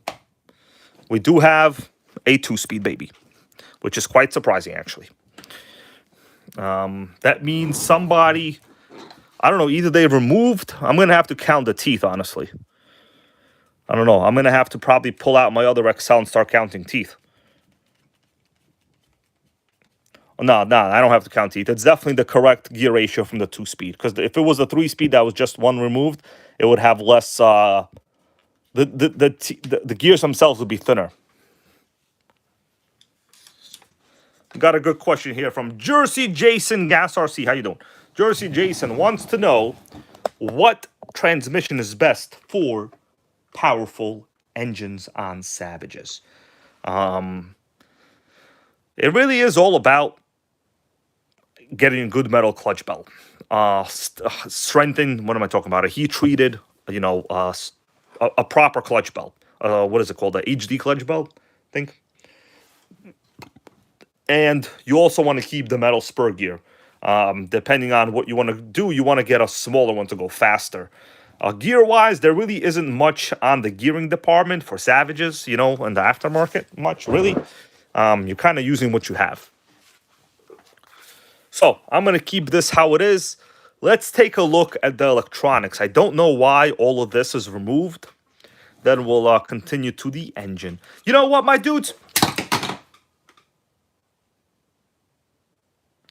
We do have a 2-speed baby, which is quite surprising, actually. That means somebody, I don't know, either they removed, I'm going to have to count the teeth, honestly. I don't know. I'm going to have to probably pull out my other XL and start counting teeth. No, I don't have to count teeth. It's definitely the correct gear ratio from the 2-speed. Because if it was a 3-speed that was just one removed, it would have less, the gears themselves would be thinner. Got a good question here from Jersey Jason Gas RC. How you doing? Jersey Jason wants to know what transmission is best for powerful engines on Savages. It really is all about getting a good metal clutch belt. Strengthened, what am I talking about? A heat-treated, a proper clutch belt. What is it called? A HD clutch belt, I think. And you also want to keep the metal spur gear. Depending on what you want to do, you want to get a smaller one to go faster. Gear-wise, there really isn't much on the gearing department for Savages, in the aftermarket, much, really. You're kind of using what you have. So, I'm going to keep this how it is. Let's take a look at the electronics. I don't know why all of this is removed. Then we'll continue to the engine. You know what, my dudes?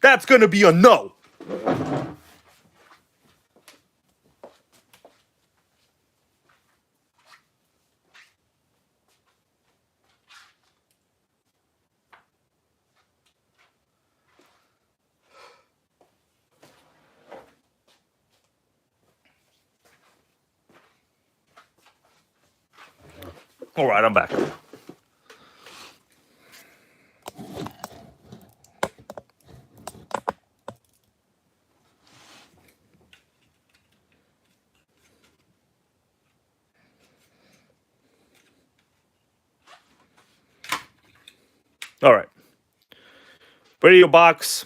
That's going to be a no. All right, I'm back. All right. Radio box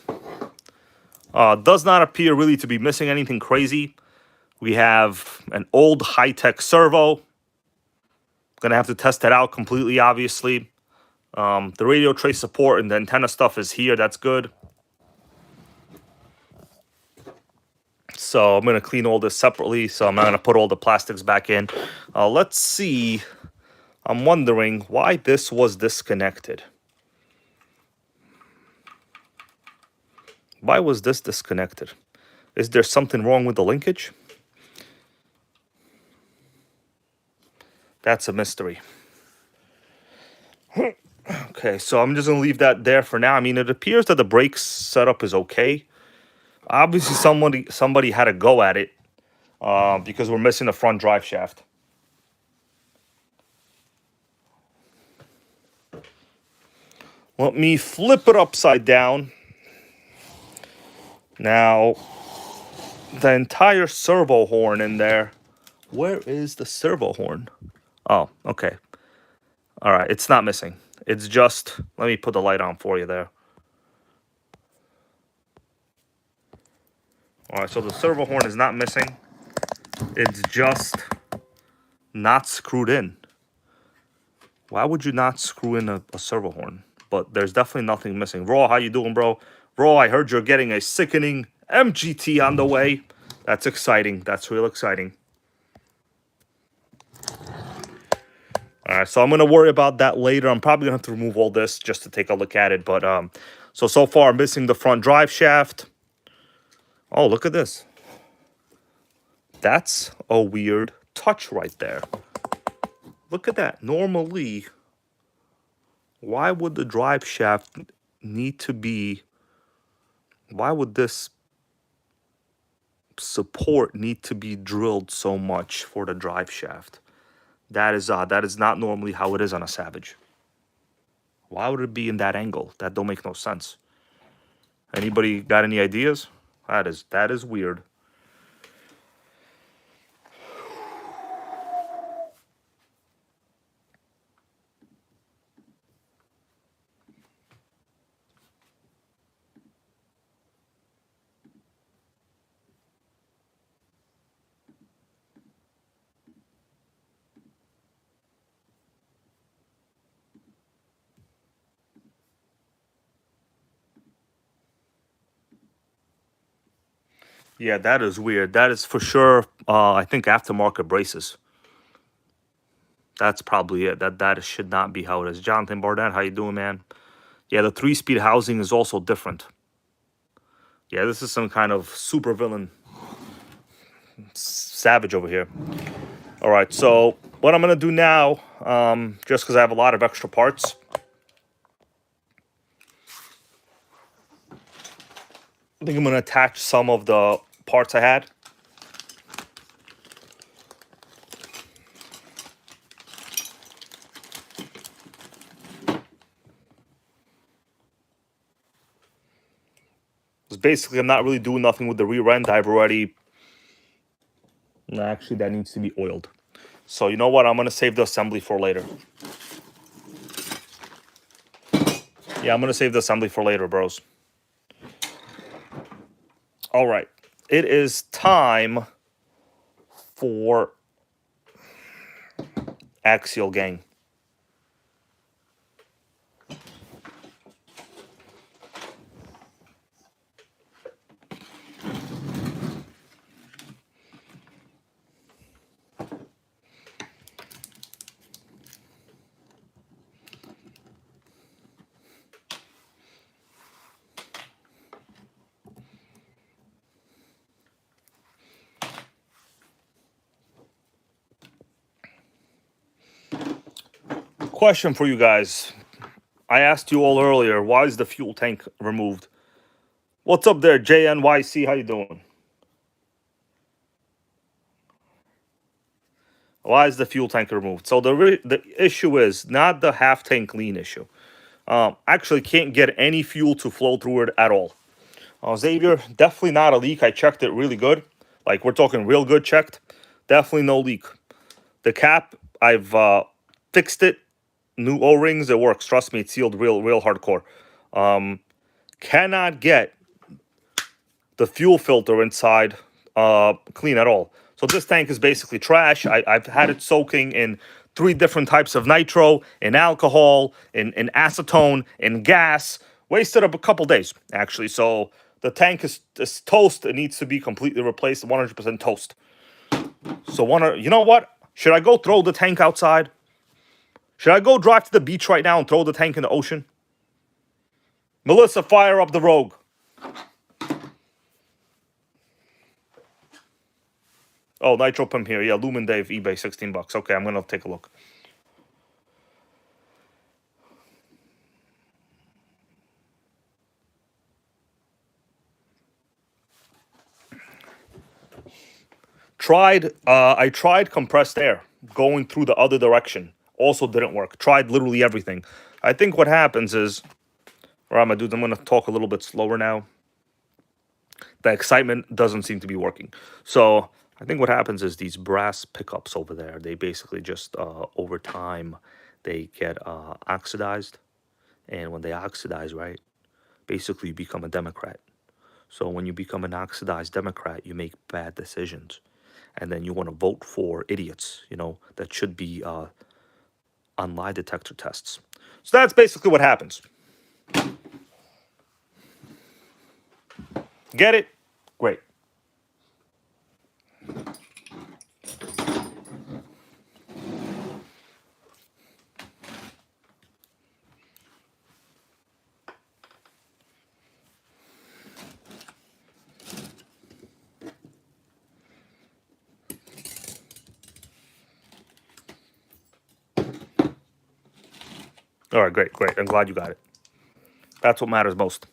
does not appear really to be missing anything crazy. We have an old high-tech servo. Gonna have to test that out completely, obviously. The radio tray support and the antenna stuff is here. That's good. So I'm gonna clean all this separately. So I'm not gonna put all the plastics back in. Let's see. I'm wondering why this was disconnected. Why was this disconnected? Is there something wrong with the linkage? That's a mystery. Okay, so I'm just going to leave that there for now. I mean, it appears that the brake setup is okay. Obviously, somebody had to go at it because we're missing the front drive shaft. Let me flip it upside down. Now, the entire servo horn in there. Where is the servo horn? Oh, okay. All right, it's not missing. It's just, let me put the light on for you there. All right, so the servo horn is not missing. It's just not screwed in. Why would you not screw in a servo horn? But there's definitely nothing missing. Raw, how you doing, bro? Raw, I heard you're getting a sickening MGT on the way. That's exciting. That's real exciting. All right, so I'm going to worry about that later. I'm probably going to have to remove all this just to take a look at it. But so far, I'm missing the front drive shaft. Oh, look at this. That's a weird touch right there. Look at that. Normally, why would the drive shaft need to be... Why would this support need to be drilled so much for the drive shaft? That is not normally how it is on a Savage. Why would it be in that angle? That don't make no sense. Anybody got any ideas? That is weird. Yeah, that is weird. That is for sure, I think aftermarket braces. That's probably it. That should not be how it is. Jonathan Barnett, how you doing, man? Yeah, the 3-speed housing is also different. Yeah, this is some kind of super villain Savage over here. All right, so what I'm going to do now, just because I have a lot of extra parts, I think I'm going to attach some of the parts I had. Because basically, I'm not really doing nothing with the rear end. I've already... Actually, that needs to be oiled. So you know what? I'm going to save the assembly for later. Yeah, I'm going to save the assembly for later, bros. All right. It is time for Axial Gang. Question for you guys. I asked you all earlier, why is the fuel tank removed? What's up there, JNYC? How you doing? Why is the fuel tank removed? So the issue is not the half tank lean issue. Actually can't get any fuel to flow through it at all. Xavier, definitely not a leak. I checked it really good. Like, we're talking real good checked. Definitely no leak. The cap, I've fixed it. New O-rings, it works. Trust me, it's sealed real hardcore. Cannot get the fuel filter inside clean at all. So this tank is basically trash. I've had it soaking in 3 different types of nitro, in alcohol, in acetone, in gas. Wasted a couple days, actually. So the tank is toast. It needs to be completely replaced, 100% toast. So you know what? Should I go throw the tank outside? Should I go drive to the beach right now and throw the tank in the ocean? Melissa, fire up the Rogue. Oh, Nitro Pump here. Yeah, Lumen Dave, eBay, $16. Okay, I'm going to take a look. tried compressed air going through the other direction. Also didn't work. Tried literally everything. I think what happens is, all right, my dudes, I'm gonna talk a little bit slower now. The excitement doesn't seem to be working. So I think what happens is these brass pickups over there, they basically just over time they get oxidized, and when they oxidize, right, basically you become a Democrat. So when you become an oxidized Democrat, you make bad decisions, and then you want to vote for idiots, that should be on lie detector tests. So that's basically what happens. Get it? Great. All right, great, great. I'm glad you got it. That's what matters most.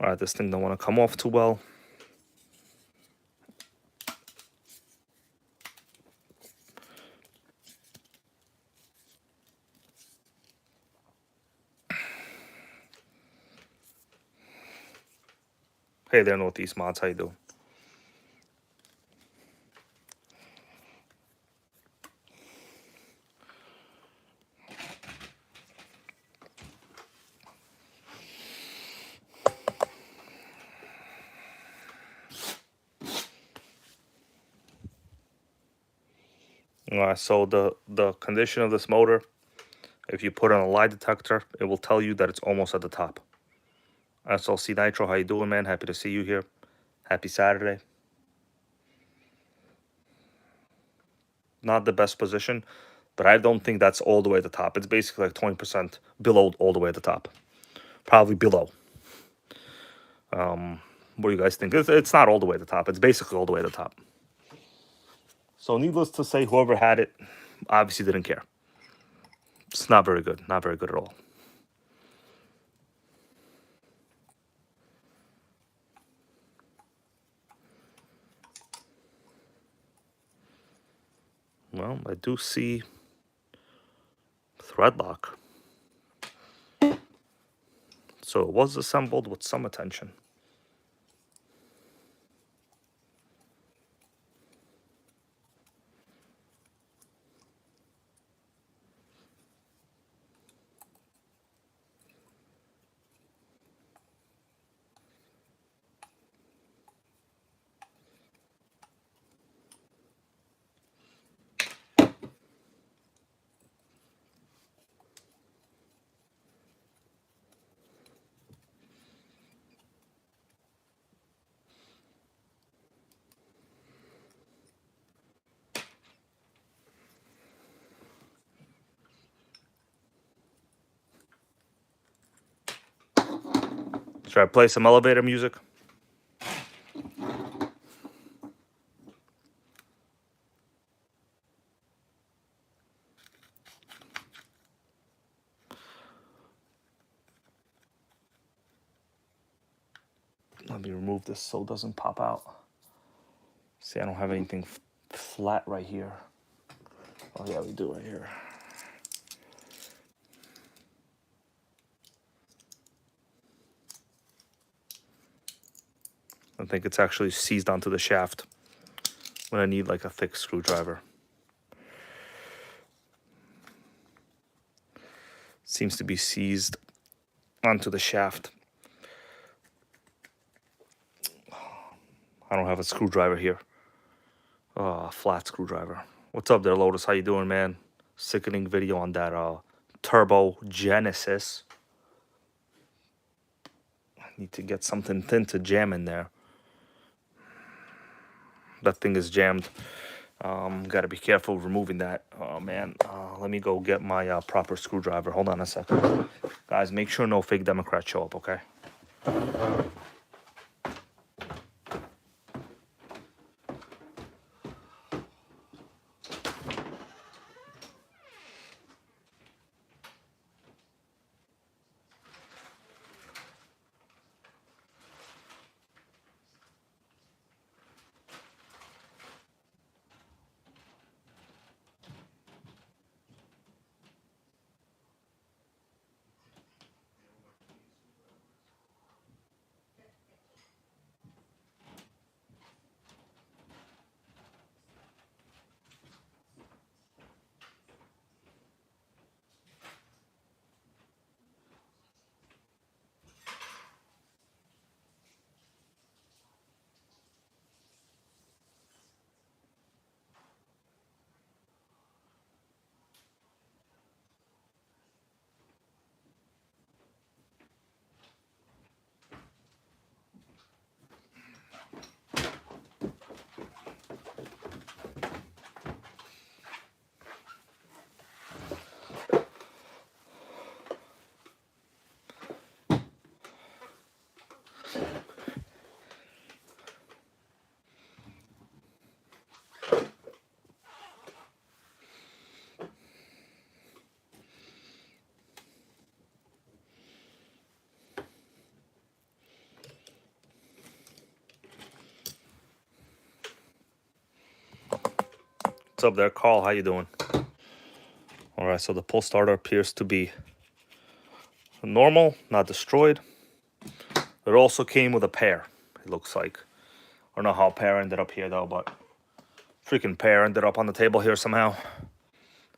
All right, this thing don't want to come off too well. Hey there, Northeast Mods. How you doing? All right, so the condition of this motor, if you put on a lie detector, it will tell you that it's almost at the top. SLC Nitro, how you doing, man? Happy to see you here. Happy Saturday. Not the best position, but I don't think that's all the way at the top. It's basically like 20% below all the way at the top. Probably below. What do you guys think? It's not all the way at the top. It's basically all the way at the top. So needless to say, whoever had it obviously didn't care. It's not very good. Not very good at all. Well, I do see thread lock. So it was assembled with some attention. Should I play some elevator music? Let me remove this so it doesn't pop out. See, I don't have anything flat right here. Oh yeah, we do right here. I think it's actually seized onto the shaft when I need like a thick screwdriver. Seems to be seized onto the shaft. I don't have a screwdriver here. Oh, a flat screwdriver. What's up there, Lotus? How you doing, man? Sickening video on that Turbo Genesis. I need to get something thin to jam in there. that thing is jammed. Got to be careful removing that. Oh man, let me go get my proper screwdriver. Hold on a second, guys. Make sure no fake Democrats show up, okay? What's up there, Carl? How you doing? All right, so the pull starter appears to be normal, not destroyed. It also came with a pair, it looks like. I don't know how a pair ended up here though, but freaking pair ended up on the table here somehow.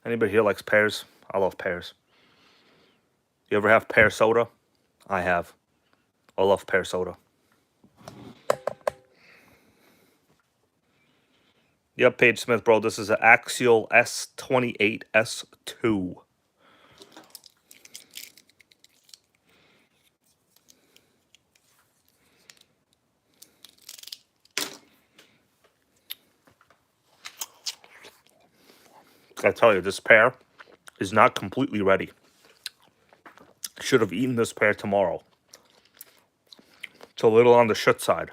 Anybody here likes pears? I love pears. You ever have pear soda? I have. I love pear soda. Yep, Paige Smith, bro. This is an Axial S28 S2. I tell you, this pear is not completely ready. Should have eaten this pear tomorrow. It's a little on the shit side.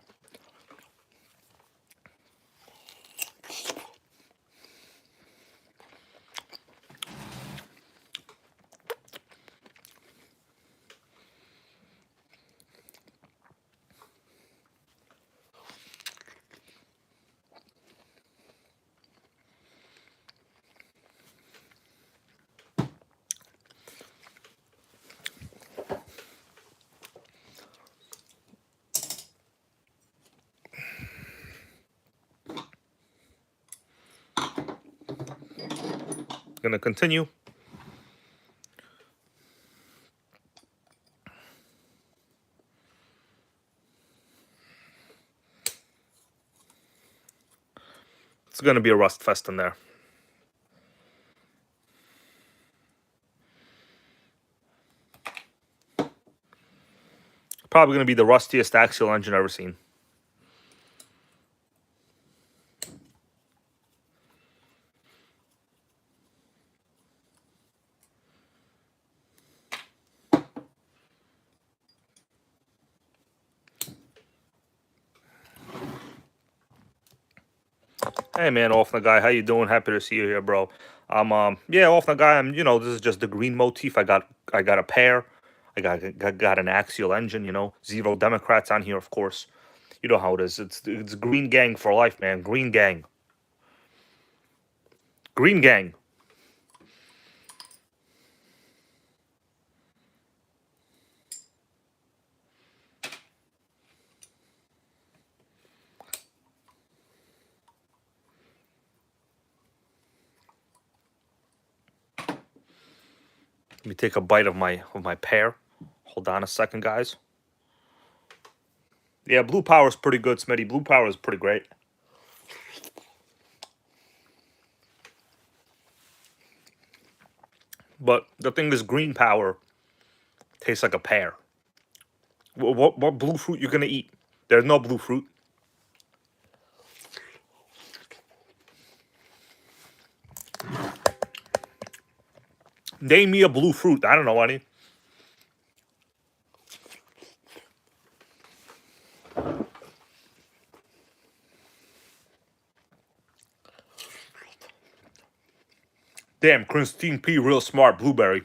Gonna continue. It's gonna be a rust fest in there. Probably gonna be the rustiest axial engine I've ever seen. Hey man, off the guy, how you doing? Happy to see you here, bro. Yeah, off the guy. This is just the green motif. I got a pair. I got an axial engine. Zero Democrats on here, of course. You know how it is. It's green gang for life, man. Green gang. Green gang. Let me take a bite of my pear. Hold on a second, guys. Yeah, blue power is pretty good, Smitty. Blue power is pretty great. But the thing is, green power tastes like a pear. What blue fruit you gonna eat? There's no blue fruit. Name me a blue fruit. I don't know any. Damn, Christine P. Real smart. Blueberry.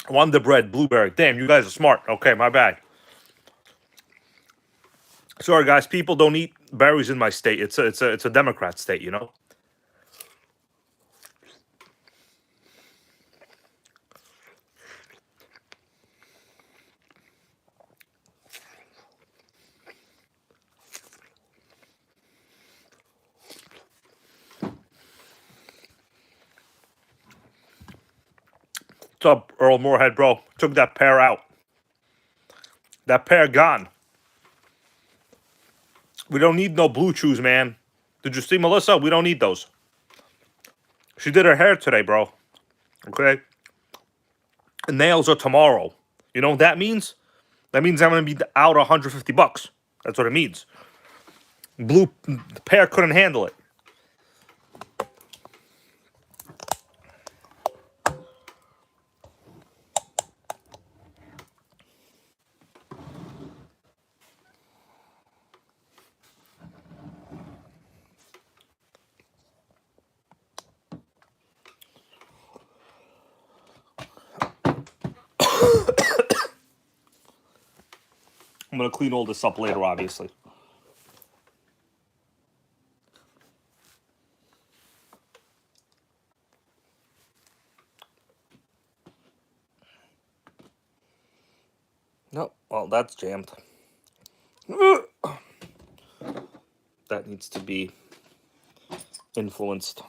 Wonder Bread. Blueberry. Damn, you guys are smart. Okay, my bad. Sorry, guys. People don't eat berries in my state. It's a Democrat state, you know. What's up, Earl Moorhead, bro? Took that pear out. That pear gone. We don't need no blue chews, man. Did you see Melissa? We don't need those. She did her hair today, bro. Okay? Nails are tomorrow. You know what that means? That means I'm going to be out $150. That's what it means. Blue pear couldn't handle it. I'm going to clean all this up later, obviously. No, well, that's jammed. That needs to be influenced.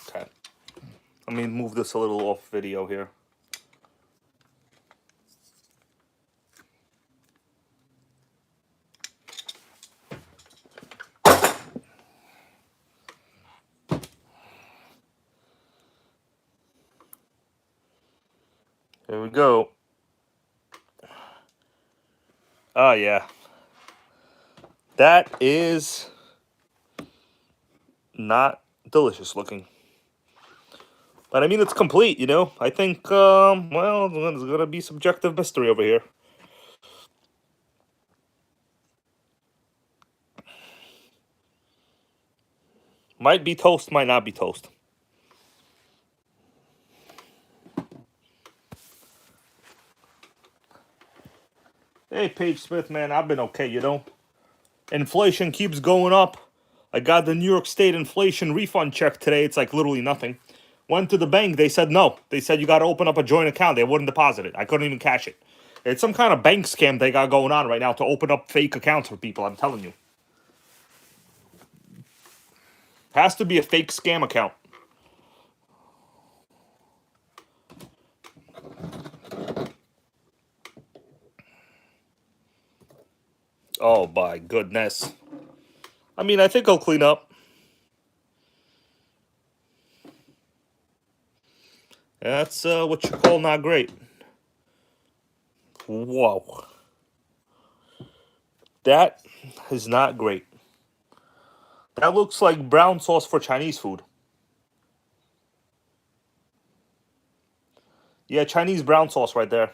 Okay. Let me move this a little off video here. There we go. Oh, yeah. That is not delicious looking. But I mean, it's complete, you know? I think, well, there's going to be subjective mystery over here. Might be toast, might not be toast. Hey, Paige Smith, man, I've been okay, you know? Inflation keeps going up. I got the New York State inflation refund check today. It's like literally nothing. Went to the bank. They said no. They said you got to open up a joint account. They wouldn't deposit it. I couldn't even cash it. It's some kind of bank scam they got going on right now to open up fake accounts for people. I'm telling you. Has to be a fake scam account. Oh, my goodness. I mean, I think I'll clean up. That's what you call not great. Whoa. That is not great. That looks like brown sauce for Chinese food. Yeah, Chinese brown sauce right there.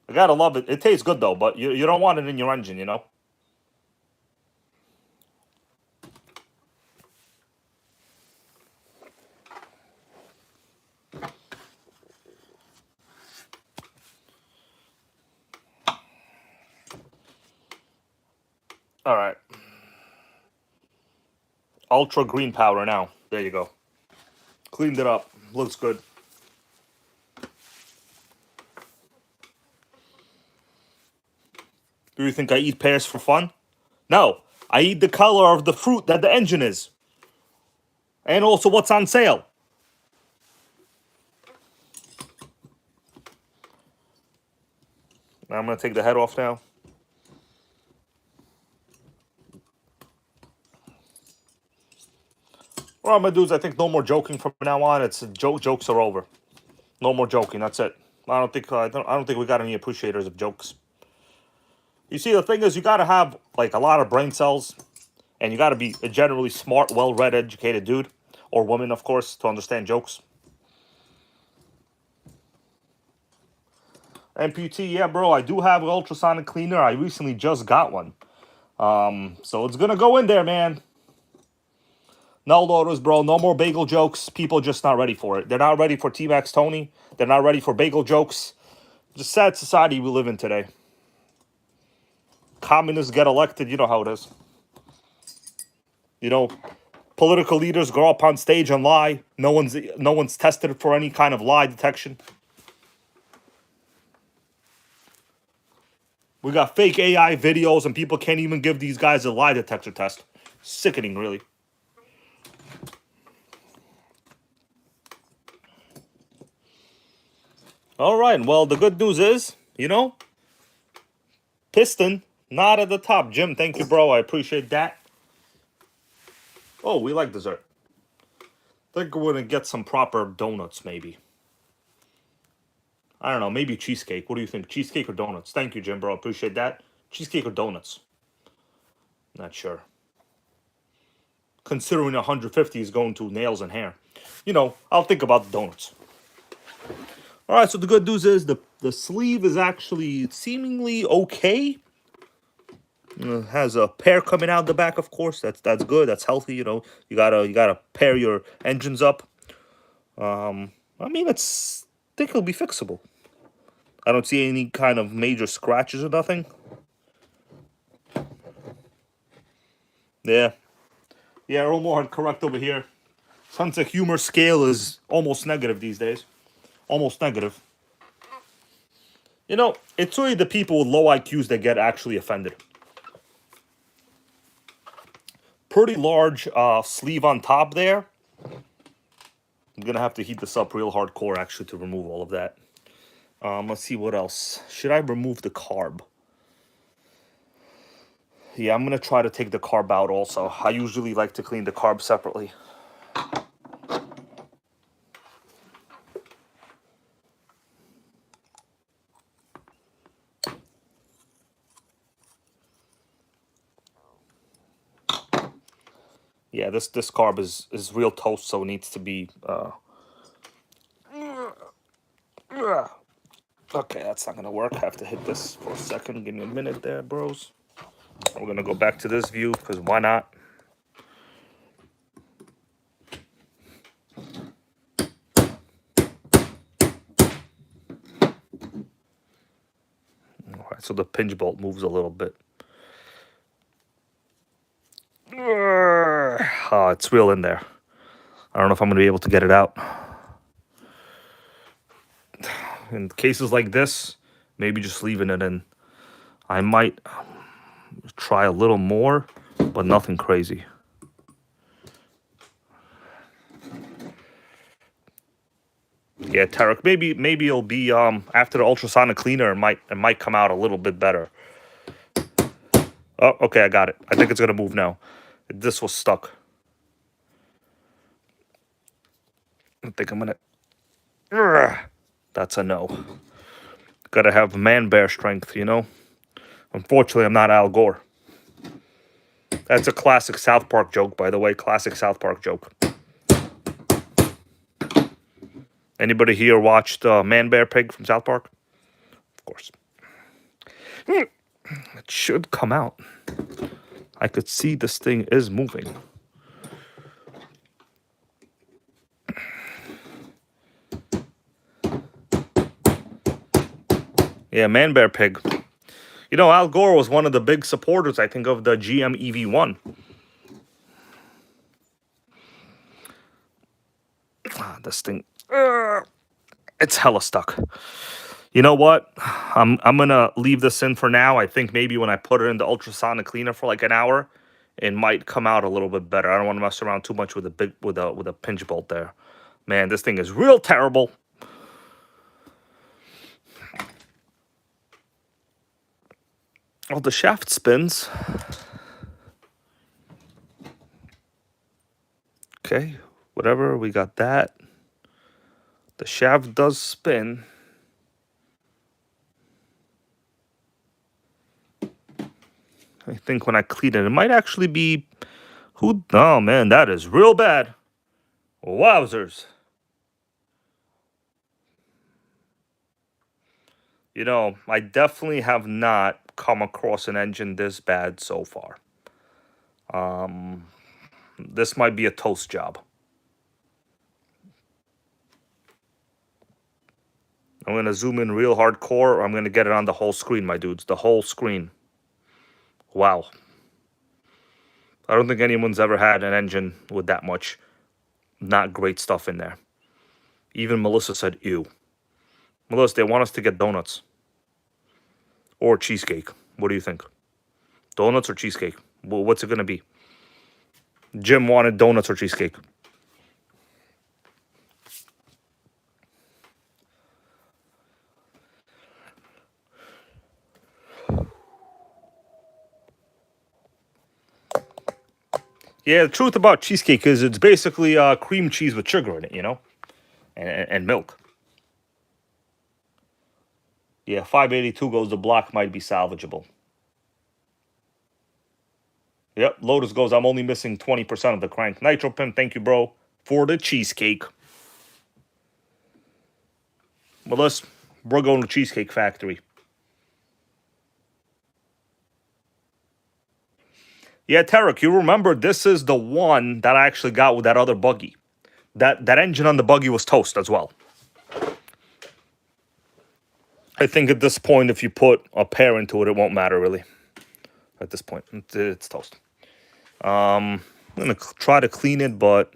I gotta love it. It tastes good though, but you don't want it in your engine, you know? Alright. Ultra green powder now. There you go. Cleaned it up. Looks good. Do you think I eat pears for fun? No. I eat the color of the fruit that the engine is. And also what's on sale. Now I'm going to take the head off now. What I'm going to do is I think no more joking from now on. It's jokes are over. No more joking. That's it. I don't think we got any appreciators of jokes. You see, the thing is, you got to have like a lot of brain cells, and you got to be a generally smart, well-read, educated dude or woman, of course, to understand jokes. MPT, yeah, bro. I do have an ultrasonic cleaner. I recently just got one. So it's gonna go in there, man. No loaders, bro. No more bagel jokes. People just not ready for it. They're not ready for T-Max Tony. They're not ready for bagel jokes. Just sad society we live in today. Communists get elected. You know how it is. You know, political leaders go up on stage and lie. No one's tested for any kind of lie detection. We got fake AI videos and people can't even give these guys a lie detector test. Sickening, really. All right, well, the good news is, you know, Piston, not at the top. Jim, thank you, bro. I appreciate that. Oh, we like dessert. I think we're going to get some proper donuts, maybe. I don't know, maybe cheesecake. What do you think? Cheesecake or donuts? Thank you, Jim, bro. Appreciate that. Cheesecake or donuts? Not sure. Considering 150 is going to nails and hair. You know, I'll think about the donuts. All right, so the good news is the sleeve is actually seemingly okay. Has a pair coming out the back, of course. That's good. That's healthy. You know, you gotta pair your engines up. I mean, I think it'll be fixable. I don't see any kind of major scratches or nothing. Yeah, Earl Moore correct over here. Sense of humor scale is almost negative these days. Almost negative. You know, it's really the people with low IQs that get actually offended. Pretty large sleeve on top there. I'm gonna have to heat this up real hardcore actually to remove all of that. Let's see what else. Should I remove the carb? Yeah, I'm gonna try to take the carb out also. I usually like to clean the carb separately. Yeah, this carb is real toast, so it needs to be. Okay, that's not gonna work. I have to hit this for a second. Give me a minute there, bros. We're gonna go back to this view because why not? All right, so the pinch bolt moves a little bit. Oh, it's real in there. I don't know if I'm gonna be able to get it out. In cases like this, maybe just leaving it in. I might try a little more, but nothing crazy. Yeah, Tarek, maybe it'll be after the ultrasonic cleaner, it might come out a little bit better. Oh, okay, I got it. I think it's gonna move now. This was stuck. I think I'm gonna. That's a no. Gotta have man bear strength, you know. Unfortunately, I'm not Al Gore. That's a classic South Park joke, by the way. Classic South Park joke. Anybody here watched Man Bear Pig from South Park? Of course. It should come out. I could see this thing is moving. Yeah, Man Bear Pig. You know, Al Gore was one of the big supporters, I think, of the GM EV1. This thing, it's hella stuck. You know what? I'm gonna leave this in for now. I think maybe when I put it in the ultrasonic cleaner for like an hour, it might come out a little bit better. I don't want to mess around too much with a pinch bolt there. Man, this thing is real terrible. Oh, the shaft spins. Okay, whatever. We got that. The The shaft does spin. I think when I clean it, it might actually be... Oh, man, that is real bad. Wowzers. You know, I definitely have not come across an engine this bad so far. This might be a toast job. I'm going to zoom in real hardcore. I'm going to get it on the whole screen, my dudes. The whole screen. Wow. I don't think anyone's ever had an engine with that much not great stuff in there. Even Melissa said, ew. Melissa, they want us to get donuts. Or cheesecake. What do you think? Donuts or cheesecake? Well, what's it going to be? Jim wanted donuts or cheesecake. Yeah, the truth about cheesecake is it's basically cream cheese with sugar in it, you know? And milk. Yeah, 582 goes the block might be salvageable. Yep, Lotus goes, I'm only missing 20% of the crank. Nitro Pimp, thank you, bro, for the cheesecake. Melissa, we're going to Cheesecake Factory. Yeah, Tarek, you remember this is the one that I actually got with that other buggy. That engine on the buggy was toast as well. I think at this point, if you put a pair into it, it won't matter really. At this point, it's toast. I'm going to try to clean it, but...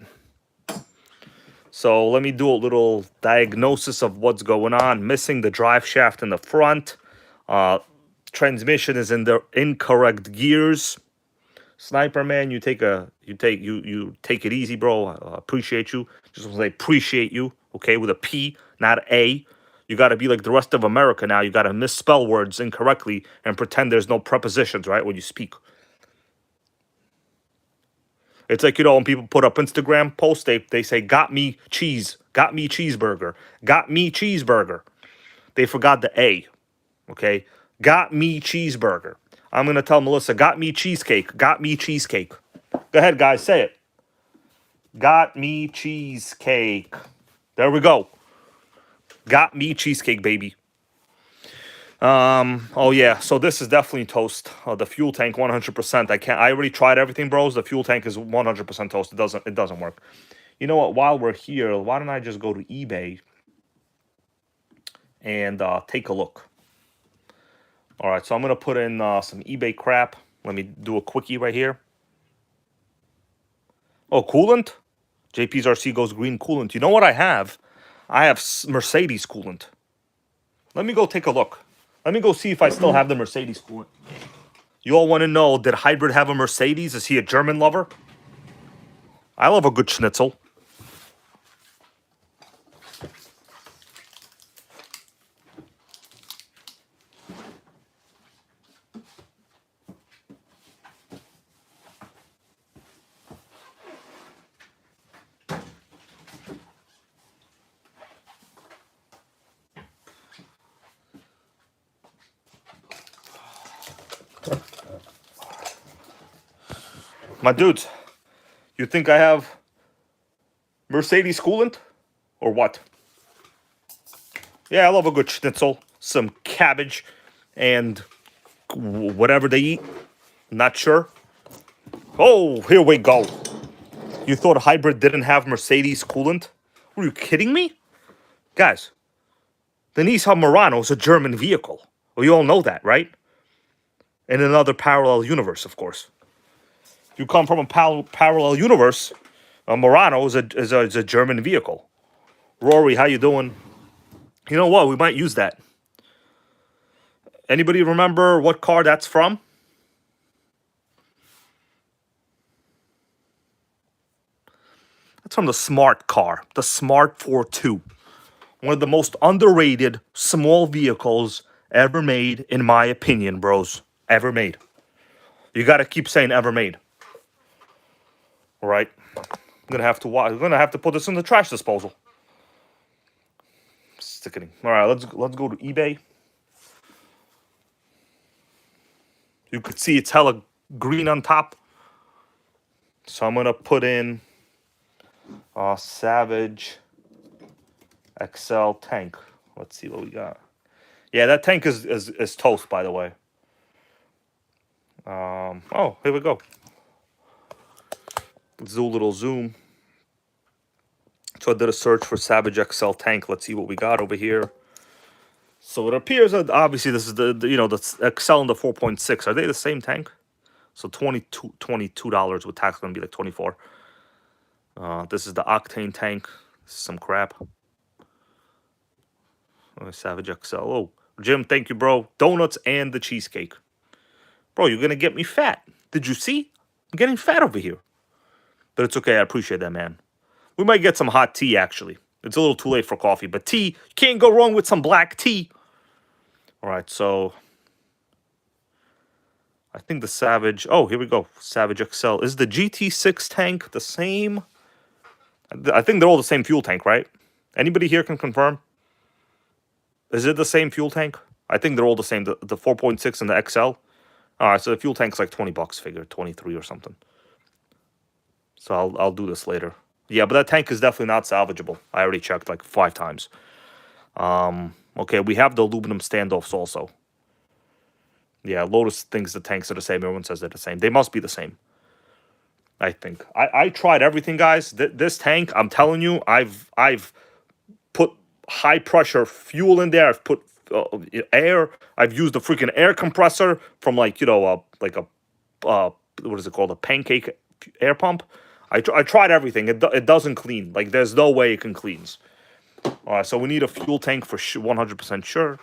So let me do a little diagnosis of what's going on. Missing the drive shaft in the front. Transmission is in the incorrect gears. Sniper man, you take it easy, bro. I appreciate you. Just want to say appreciate you, okay, with a P, not A. You got to be like the rest of America now. You got to misspell words incorrectly and pretend there's no prepositions, right, when you speak. It's like, you know, when people put up Instagram posts, they say, got me cheese, got me cheeseburger, got me cheeseburger. They forgot the A, okay? Got me cheeseburger. I'm going to tell Melissa, got me cheesecake, got me cheesecake. Go ahead, guys, say it. Got me cheesecake. There we go. Got me cheesecake, baby. Oh yeah, so this is definitely toast. The fuel tank, 100%. I already tried everything, bros. The fuel tank is 100% toast. It doesn't work. You know what? While we're here, why don't I just go to eBay and take a look? All right, so I'm gonna put in some eBay crap. Let me do a quickie right here. Oh, coolant? JP's RC goes green coolant. You know what I have? I have Mercedes coolant. Let me go take a look. Let me go see if I still have the Mercedes coolant. You all want to know, did Hybrid have a Mercedes? Is he a German lover? I love a good schnitzel. My dudes, you think I have Mercedes coolant? Or what? Yeah, I love a good schnitzel, some cabbage, and whatever they eat. Not sure. Oh, here we go. You thought Hybrid didn't have Mercedes coolant? Were you kidding me? Guys, the Nissan Murano is a German vehicle. Well, you all know that, right? In another parallel universe, of course. If you come from a parallel universe, a Murano is a German vehicle. Rory, how you doing? You know what? We might use that. Anybody remember what car that's from? That's from the Smart car, the Smart 42. One of the most underrated small vehicles ever made, in my opinion, bros. Ever made. You got to keep saying ever made. All right. I'm gonna have to put this in the trash disposal. sickening. All right, let's go to eBay. You could see it's hella green on top. So I'm gonna put in Savage XL tank. Let's see what we got. Yeah, that tank is toast, by the way. Oh, here we go. Let's do a little zoom. So I did a search for Savage XL tank. Let's see what we got over here. So it appears that obviously this is the XL and the 4.6. Are they the same tank? So $22 with tax gonna be like 24. This is the octane tank. This is some crap. Savage XL. Oh, Jim, thank you, bro. Donuts and the cheesecake. Bro, you're gonna get me fat. Did you see? I'm getting fat over here. But it's okay. I appreciate that, man. We might get some hot tea, actually. It's a little too late for coffee, but tea, you can't go wrong with some black tea. All right, so I think the Savage, oh, here we go. Savage XL. Is the GT6 tank the same? I think they're all the same fuel tank, right? Anybody here can confirm? Is it the same fuel tank? I think they're all the same, the 4.6 and the XL. All right, so the fuel tank's like 20 bucks, figure 23 or something. So I'll do this later. Yeah, but that tank is definitely not salvageable. I already checked like 5 times. Okay, we have the aluminum standoffs also. Yeah, Lotus thinks the tanks are the same. Everyone says they're the same. They must be the same. I think. I tried everything, guys. This tank, I'm telling you, I've put high pressure fuel in there. I've put air. I've used the freaking air compressor from like what is it called, a pancake air pump. I tried everything. It doesn't clean. Like there's no way it can cleans. All right, so we need a fuel tank for 100% sure.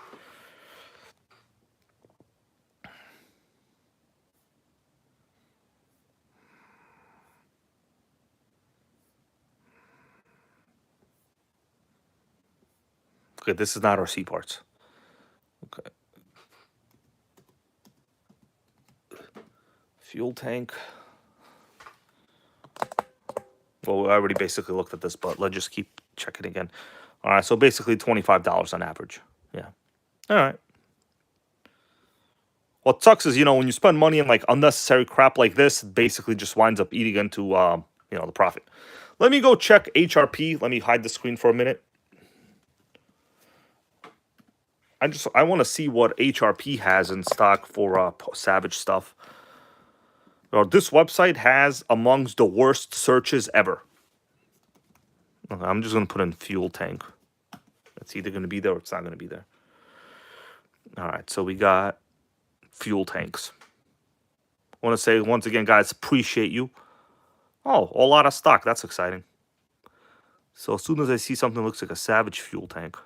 Okay, this is not our C parts. Okay. Fuel tank. Well, we already basically looked at this, but let's just keep checking again. All right, so basically $25 on average. Yeah. All right. What sucks is, when you spend money on like unnecessary crap like this, it basically just winds up eating into, the profit. Let me go check HRP. Let me hide the screen for a minute. I want to see what HRP has in stock for Savage stuff. This website has amongst the worst searches ever. Okay, I'm just going to put in fuel tank. It's either going to be there or it's not going to be there. All right, so we got fuel tanks. I want to say once again, guys, appreciate you. Oh, a lot of stock. That's exciting. So as soon as I see something that looks like a Savage fuel tank.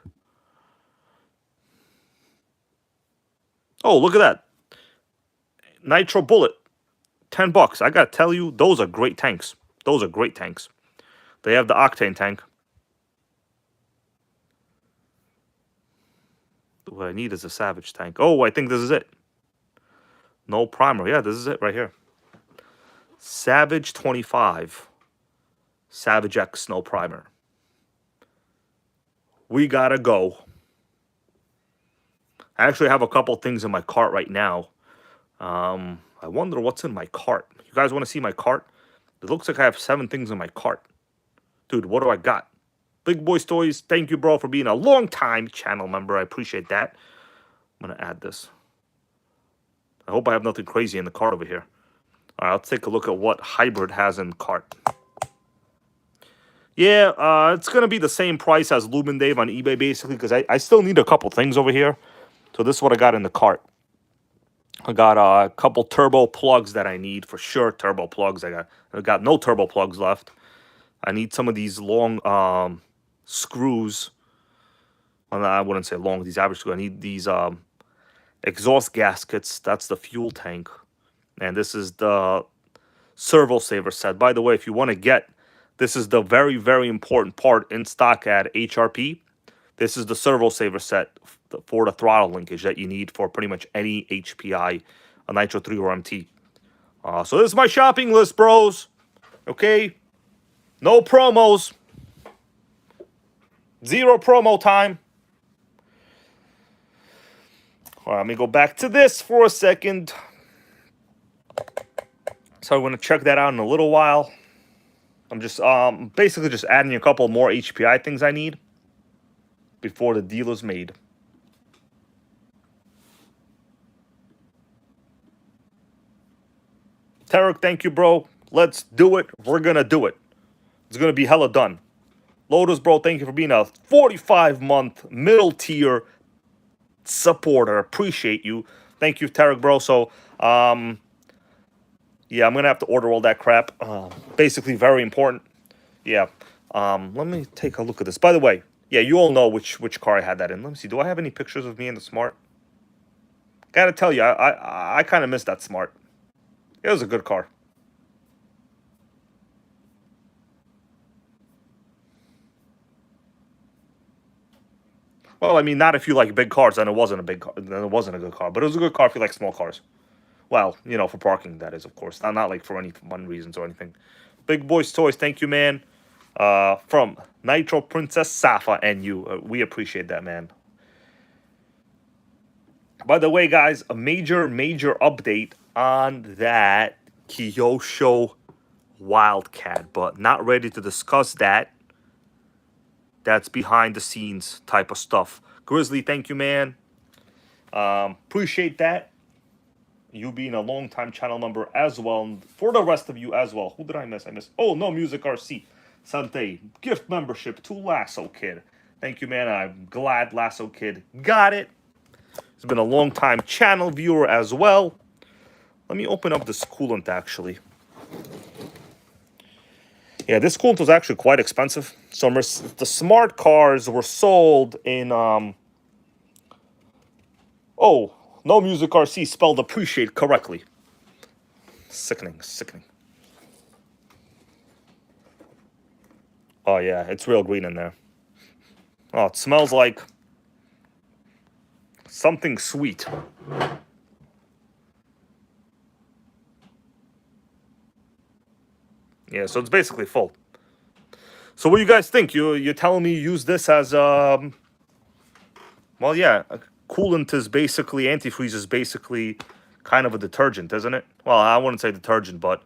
Oh, look at that. Nitro Bullet. $10. I got to tell you, those are great tanks. Those are great tanks. They have the octane tank. What I need is a Savage tank. Oh, I think this is it. No primer. Yeah, this is it right here. Savage 25. Savage X, no primer. We gotta go. I actually have a couple things in my cart right now. I wonder what's in my cart. You guys want to see my cart? It looks like I have 7 things in my cart. Dude, what do I got? Big Boy Toys, thank you, bro, for being a long-time channel member. I appreciate that. I'm going to add this. I hope I have nothing crazy in the cart over here. All right, let's take a look at what Hybrid has in cart. Yeah, it's going to be the same price as Lumen Dave on eBay, basically, because I still need a couple things over here. So this is what I got in the cart. I got a couple turbo plugs that I need for sure. Turbo plugs. I got no turbo plugs left. I need some of these long screws. Well, I wouldn't say long. These average screws. I need these exhaust gaskets. That's the fuel tank, and this is the servo saver set. By the way, if you want to get, this is the very, very important part in stock at HRP. This is the servo saver set for the throttle linkage that you need for pretty much any HPI, a Nitro 3 or MT. So this is my shopping list, bros. Okay? No promos. 0 promo time. All right, let me go back to this for a second. So I'm going to check that out in a little while. I'm just basically just adding a couple more HPI things I need before the deal is made. Tarek, thank you, bro. Let's do it. We're going to do it. It's going to be hella done. Lotus, bro, thank you for being a 45-month middle tier supporter. Appreciate you. Thank you, Tarek, bro. So, yeah, I'm going to have to order all that crap. Basically, very important. Yeah. Let me take a look at this. By the way, yeah, you all know which car I had that in. Let me see. Do I have any pictures of me in the Smart? Gotta tell you, I kind of missed that Smart. It was a good car. Well, I mean, not if you like big cars, then it wasn't a big car. Then it wasn't a good car. But it was a good car if you like small cars. Well, you know, for parking, that is, of course. Not like for any fun reasons or anything. Big Boys Toys, thank you, man. From Nitro Princess Safa and you. We appreciate that, man. By the way, guys, a major update on that Kyosho Wildcat, but not ready to discuss that. That's behind the scenes type of stuff. Grizzly, thank you, man. Appreciate that. You being a long-time channel member as well. And for the rest of you as well. Who did I miss? Oh, No Music RC. Sante. Gift membership to Lasso Kid. Thank you, man. I'm glad Lasso Kid got it. He's been a long-time channel viewer as well. Let me open up this coolant, actually. Yeah, this coolant was actually quite expensive. So the Smart cars were sold in... Oh, No Music RC spelled appreciate correctly. Sickening. Oh, yeah, it's real green in there. Oh, it smells like something sweet. Yeah, so it's basically full. So what do you guys think? You're telling me you use this as well, yeah, coolant is basically, antifreeze is basically kind of a detergent, isn't it? Well, I wouldn't say detergent, but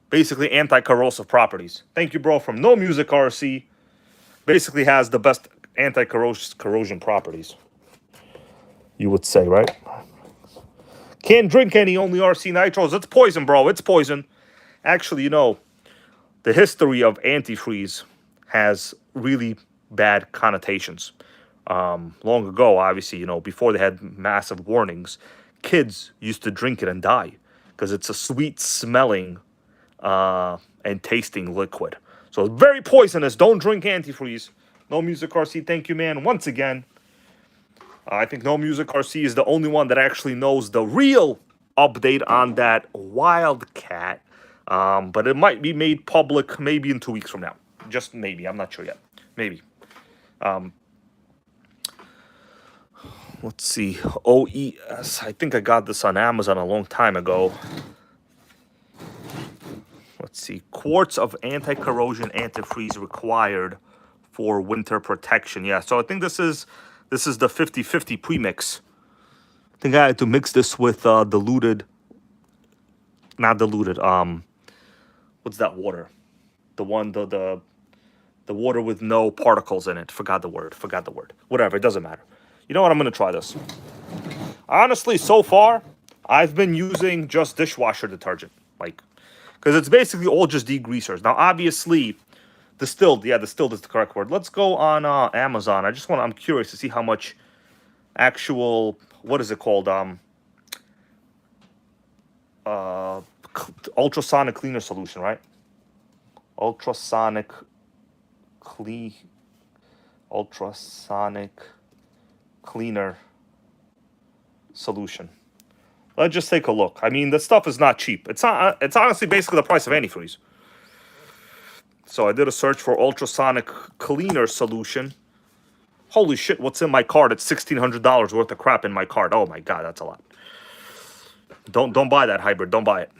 basically anti-corrosive properties. Thank you, bro, from No Music RC. Basically has the best anti-corrosion properties. You would say, right? Can't drink any, only RC nitros. It's poison, bro. It's poison. Actually, you know, the history of antifreeze has really bad connotations. Long ago, obviously, you know, before they had massive warnings, kids used to drink it and die because it's a sweet smelling and tasting liquid. So it's very poisonous. Don't drink antifreeze. No Music RC, thank you, man. Once again, I think No Music RC is the only one that actually knows the real update on that Wildcat. But it might be made public maybe in 2 weeks from now. Just maybe. I'm not sure yet. Maybe. Let's see. OES. I think I got this on Amazon a long time ago. Let's see. Quarts of anti-corrosion antifreeze required for winter protection. Yeah, so I think this is the 50-50 premix. I think I had to mix this with diluted. Not diluted. What's that water? The one the water with no particles in it. Forgot the word. Whatever, it doesn't matter. You know what? I'm gonna try this. Honestly, so far, I've been using just dishwasher detergent, like, because it's basically all just degreasers. Now, obviously, distilled. Yeah, distilled is the correct word. Let's go on Amazon. I'm curious to see how much actual. What is it called? Ultrasonic cleaner solution, right? Ultrasonic cleaner solution. Let's just take a look. I mean, this stuff is not cheap. It's honestly basically the price of antifreeze. So I did a search for ultrasonic cleaner solution. Holy shit, what's in my cart? It's $1,600 worth of crap in my cart. Oh my god, that's a lot. Don't buy that hybrid. Don't buy it.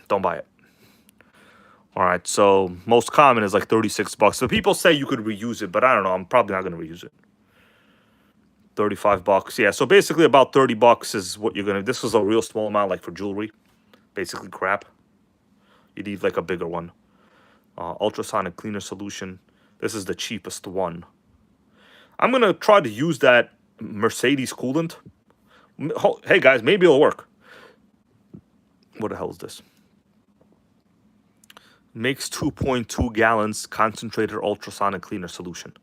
All right, so most common is like $36. So people say you could reuse it, but I don't know. I'm probably not going to reuse it. $35. Yeah, so basically about $30 is what you're gonna. This was a real small amount, like for jewelry, basically crap. You need like a bigger one. Ultrasonic cleaner solution. This is the cheapest one. I'm gonna try to use that Mercedes coolant. Hey guys, maybe it'll work. What the hell is this? Makes 2.2 gallons concentrated ultrasonic cleaner solution.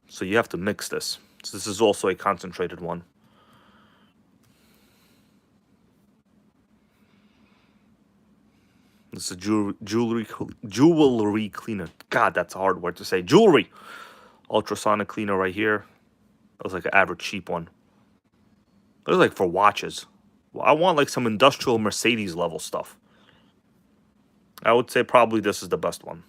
So you have to mix this. So this is also a concentrated one. This is a jewelry cleaner. God, that's a hard word to say. Jewelry. Ultrasonic cleaner right here. That was like an average cheap one. That was like for watches. Well, I want like some industrial Mercedes level stuff. I would say probably this is the best one.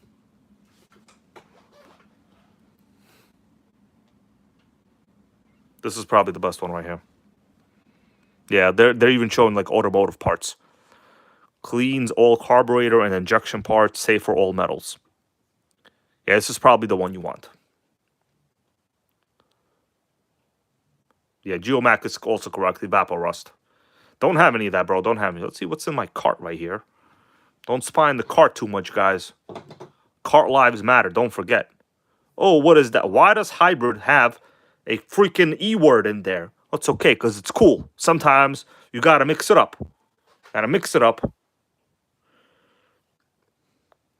This is probably the best one right here. Yeah, they're even showing like automotive parts. Cleans all carburetor and injection parts, safe for all metals. Yeah, this is probably the one you want. Yeah, Geomac is also correct. Evaporust. Don't have any of that, bro. Don't have any. Let's see what's in my cart right here. Don't spy in the cart too much, guys. Cart lives matter. Don't forget. Oh, what is that? Why does hybrid have a freaking E word in there? That's okay, because it's cool. Sometimes you gotta mix it up. Gotta mix it up.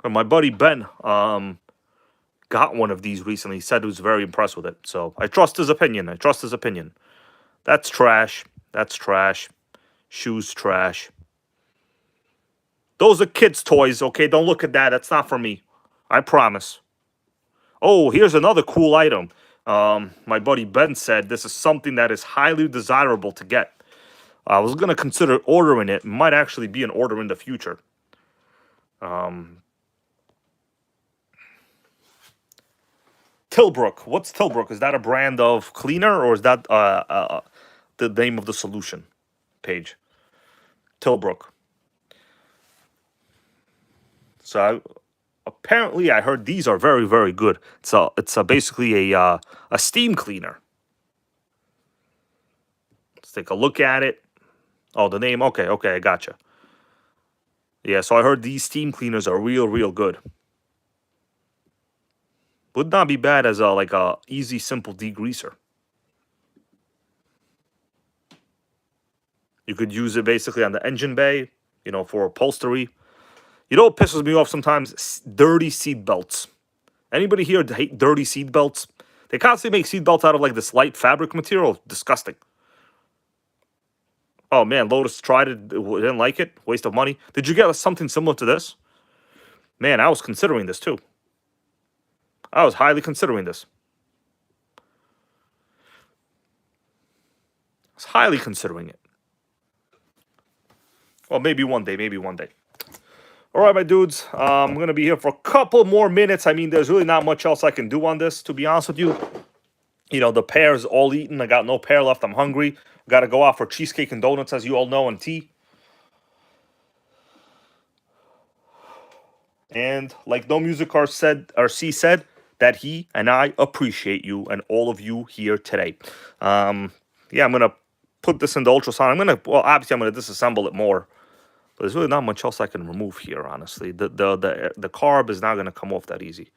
And my buddy Ben got one of these recently. He said he was very impressed with it. So I trust his opinion. I trust his opinion. That's trash. That's trash. Shoes trash. Those are kids' toys, okay? Don't look at that. That's not for me. I promise. Oh, here's another cool item. My buddy Ben said this is something that is highly desirable to get. I was going to consider ordering it. It might actually be an order in the future. Tilbrook. What's Tilbrook? Is that a brand of cleaner or is that the name of the solution page? Tilbrook. So apparently I heard these are very, very good. It's basically a steam cleaner. Let's take a look at it. Oh, the name. Okay, I gotcha. Yeah, so I heard these steam cleaners are real good. Would not be bad as like a easy, simple degreaser. You could use it basically on the engine bay, for upholstery. You know what pisses me off sometimes? Dirty seat belts. Anybody here hate dirty seat belts? They constantly make seat belts out of like this light fabric material. Disgusting. Oh man, Lotus tried it. Didn't like it. Waste of money. Did you get something similar to this? Man, I was considering this too. I was highly considering this. I was highly considering it. Well, maybe one day. Maybe one day. All right, my dudes. I'm going to be here for a couple more minutes. I mean, there's really not much else I can do on this, to be honest with you. The pear is all eaten. I got no pear left. I'm hungry. Got to go out for cheesecake and donuts, as you all know, and tea. And like No Music Car said, or C said, that he and I appreciate you and all of you here today. Yeah, I'm going to put this in the ultrasonic. Obviously, I'm going to disassemble it more. But there's really not much else I can remove here, honestly. The carb is not going to come off that easy.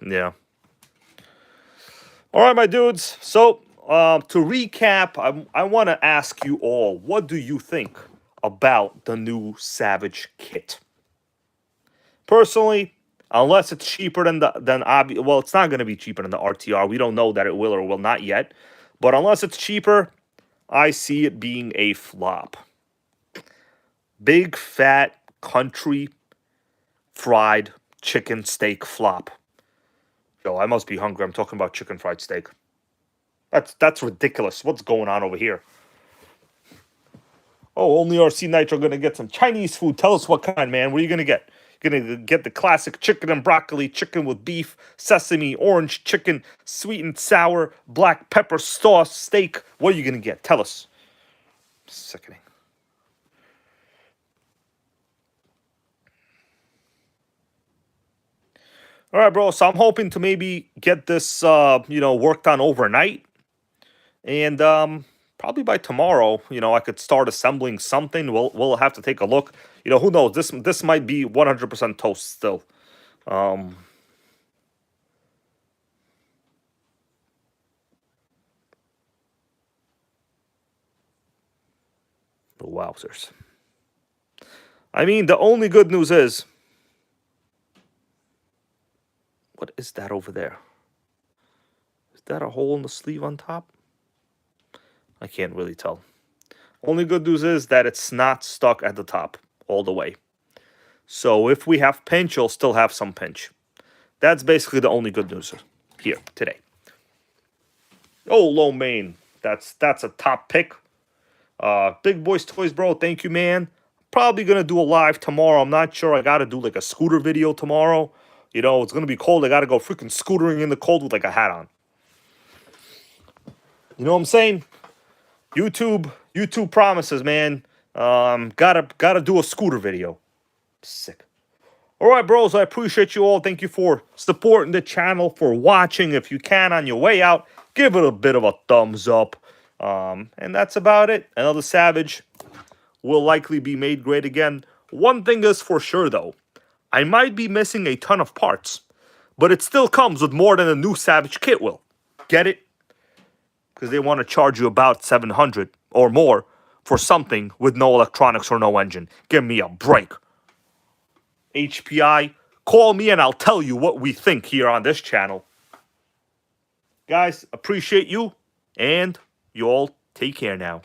Yeah. All right, my dudes. So, to recap, I want to ask you all, what do you think about the new Savage kit? Personally, unless it's cheaper than well, it's not going to be cheaper than the RTR. We don't know that it will or will not yet. But unless it's cheaper, I see it being a flop. Big, fat, country fried chicken steak flop. Yo, I must be hungry. I'm talking about chicken fried steak. That's ridiculous. What's going on over here? Oh, only RC Nitro going to get some Chinese food. Tell us what kind, man. What are you going to get? You're going to get the classic chicken and broccoli, chicken with beef, sesame, orange chicken, sweet and sour, black pepper sauce, steak. What are you going to get? Tell us. Sickening. All right, bro. So I'm hoping to maybe get this, worked on overnight, and probably by tomorrow, I could start assembling something. We'll have to take a look. Who knows? This might be 100% toast still. Um, the wowzers. I mean, the only good news is, what is that over there? Is that a hole in the sleeve on top? I can't really tell. Only good news is that it's not stuck at the top all the way. So if we have pinch, you'll still have some pinch. That's basically the only good news here today. Oh, Lo Mein. That's a top pick. Big Boys Toys, bro. Thank you, man. Probably going to do a live tomorrow. I'm not sure. I got to do like a scooter video tomorrow. It's going to be cold. I got to go freaking scootering in the cold with like a hat on. You know what I'm saying? YouTube promises, man. Gotta do a scooter video. Sick. All right, bros. I appreciate you all. Thank you for supporting the channel, for watching. If you can, on your way out, give it a bit of a thumbs up. And that's about it. Another Savage will likely be made great again. One thing is for sure, though. I might be missing a ton of parts, but it still comes with more than a new Savage kit will. Get it? Because they want to charge you about $700 or more for something with no electronics or no engine. Give me a break. HPI, call me and I'll tell you what we think here on this channel. Guys, appreciate you, and you all take care now.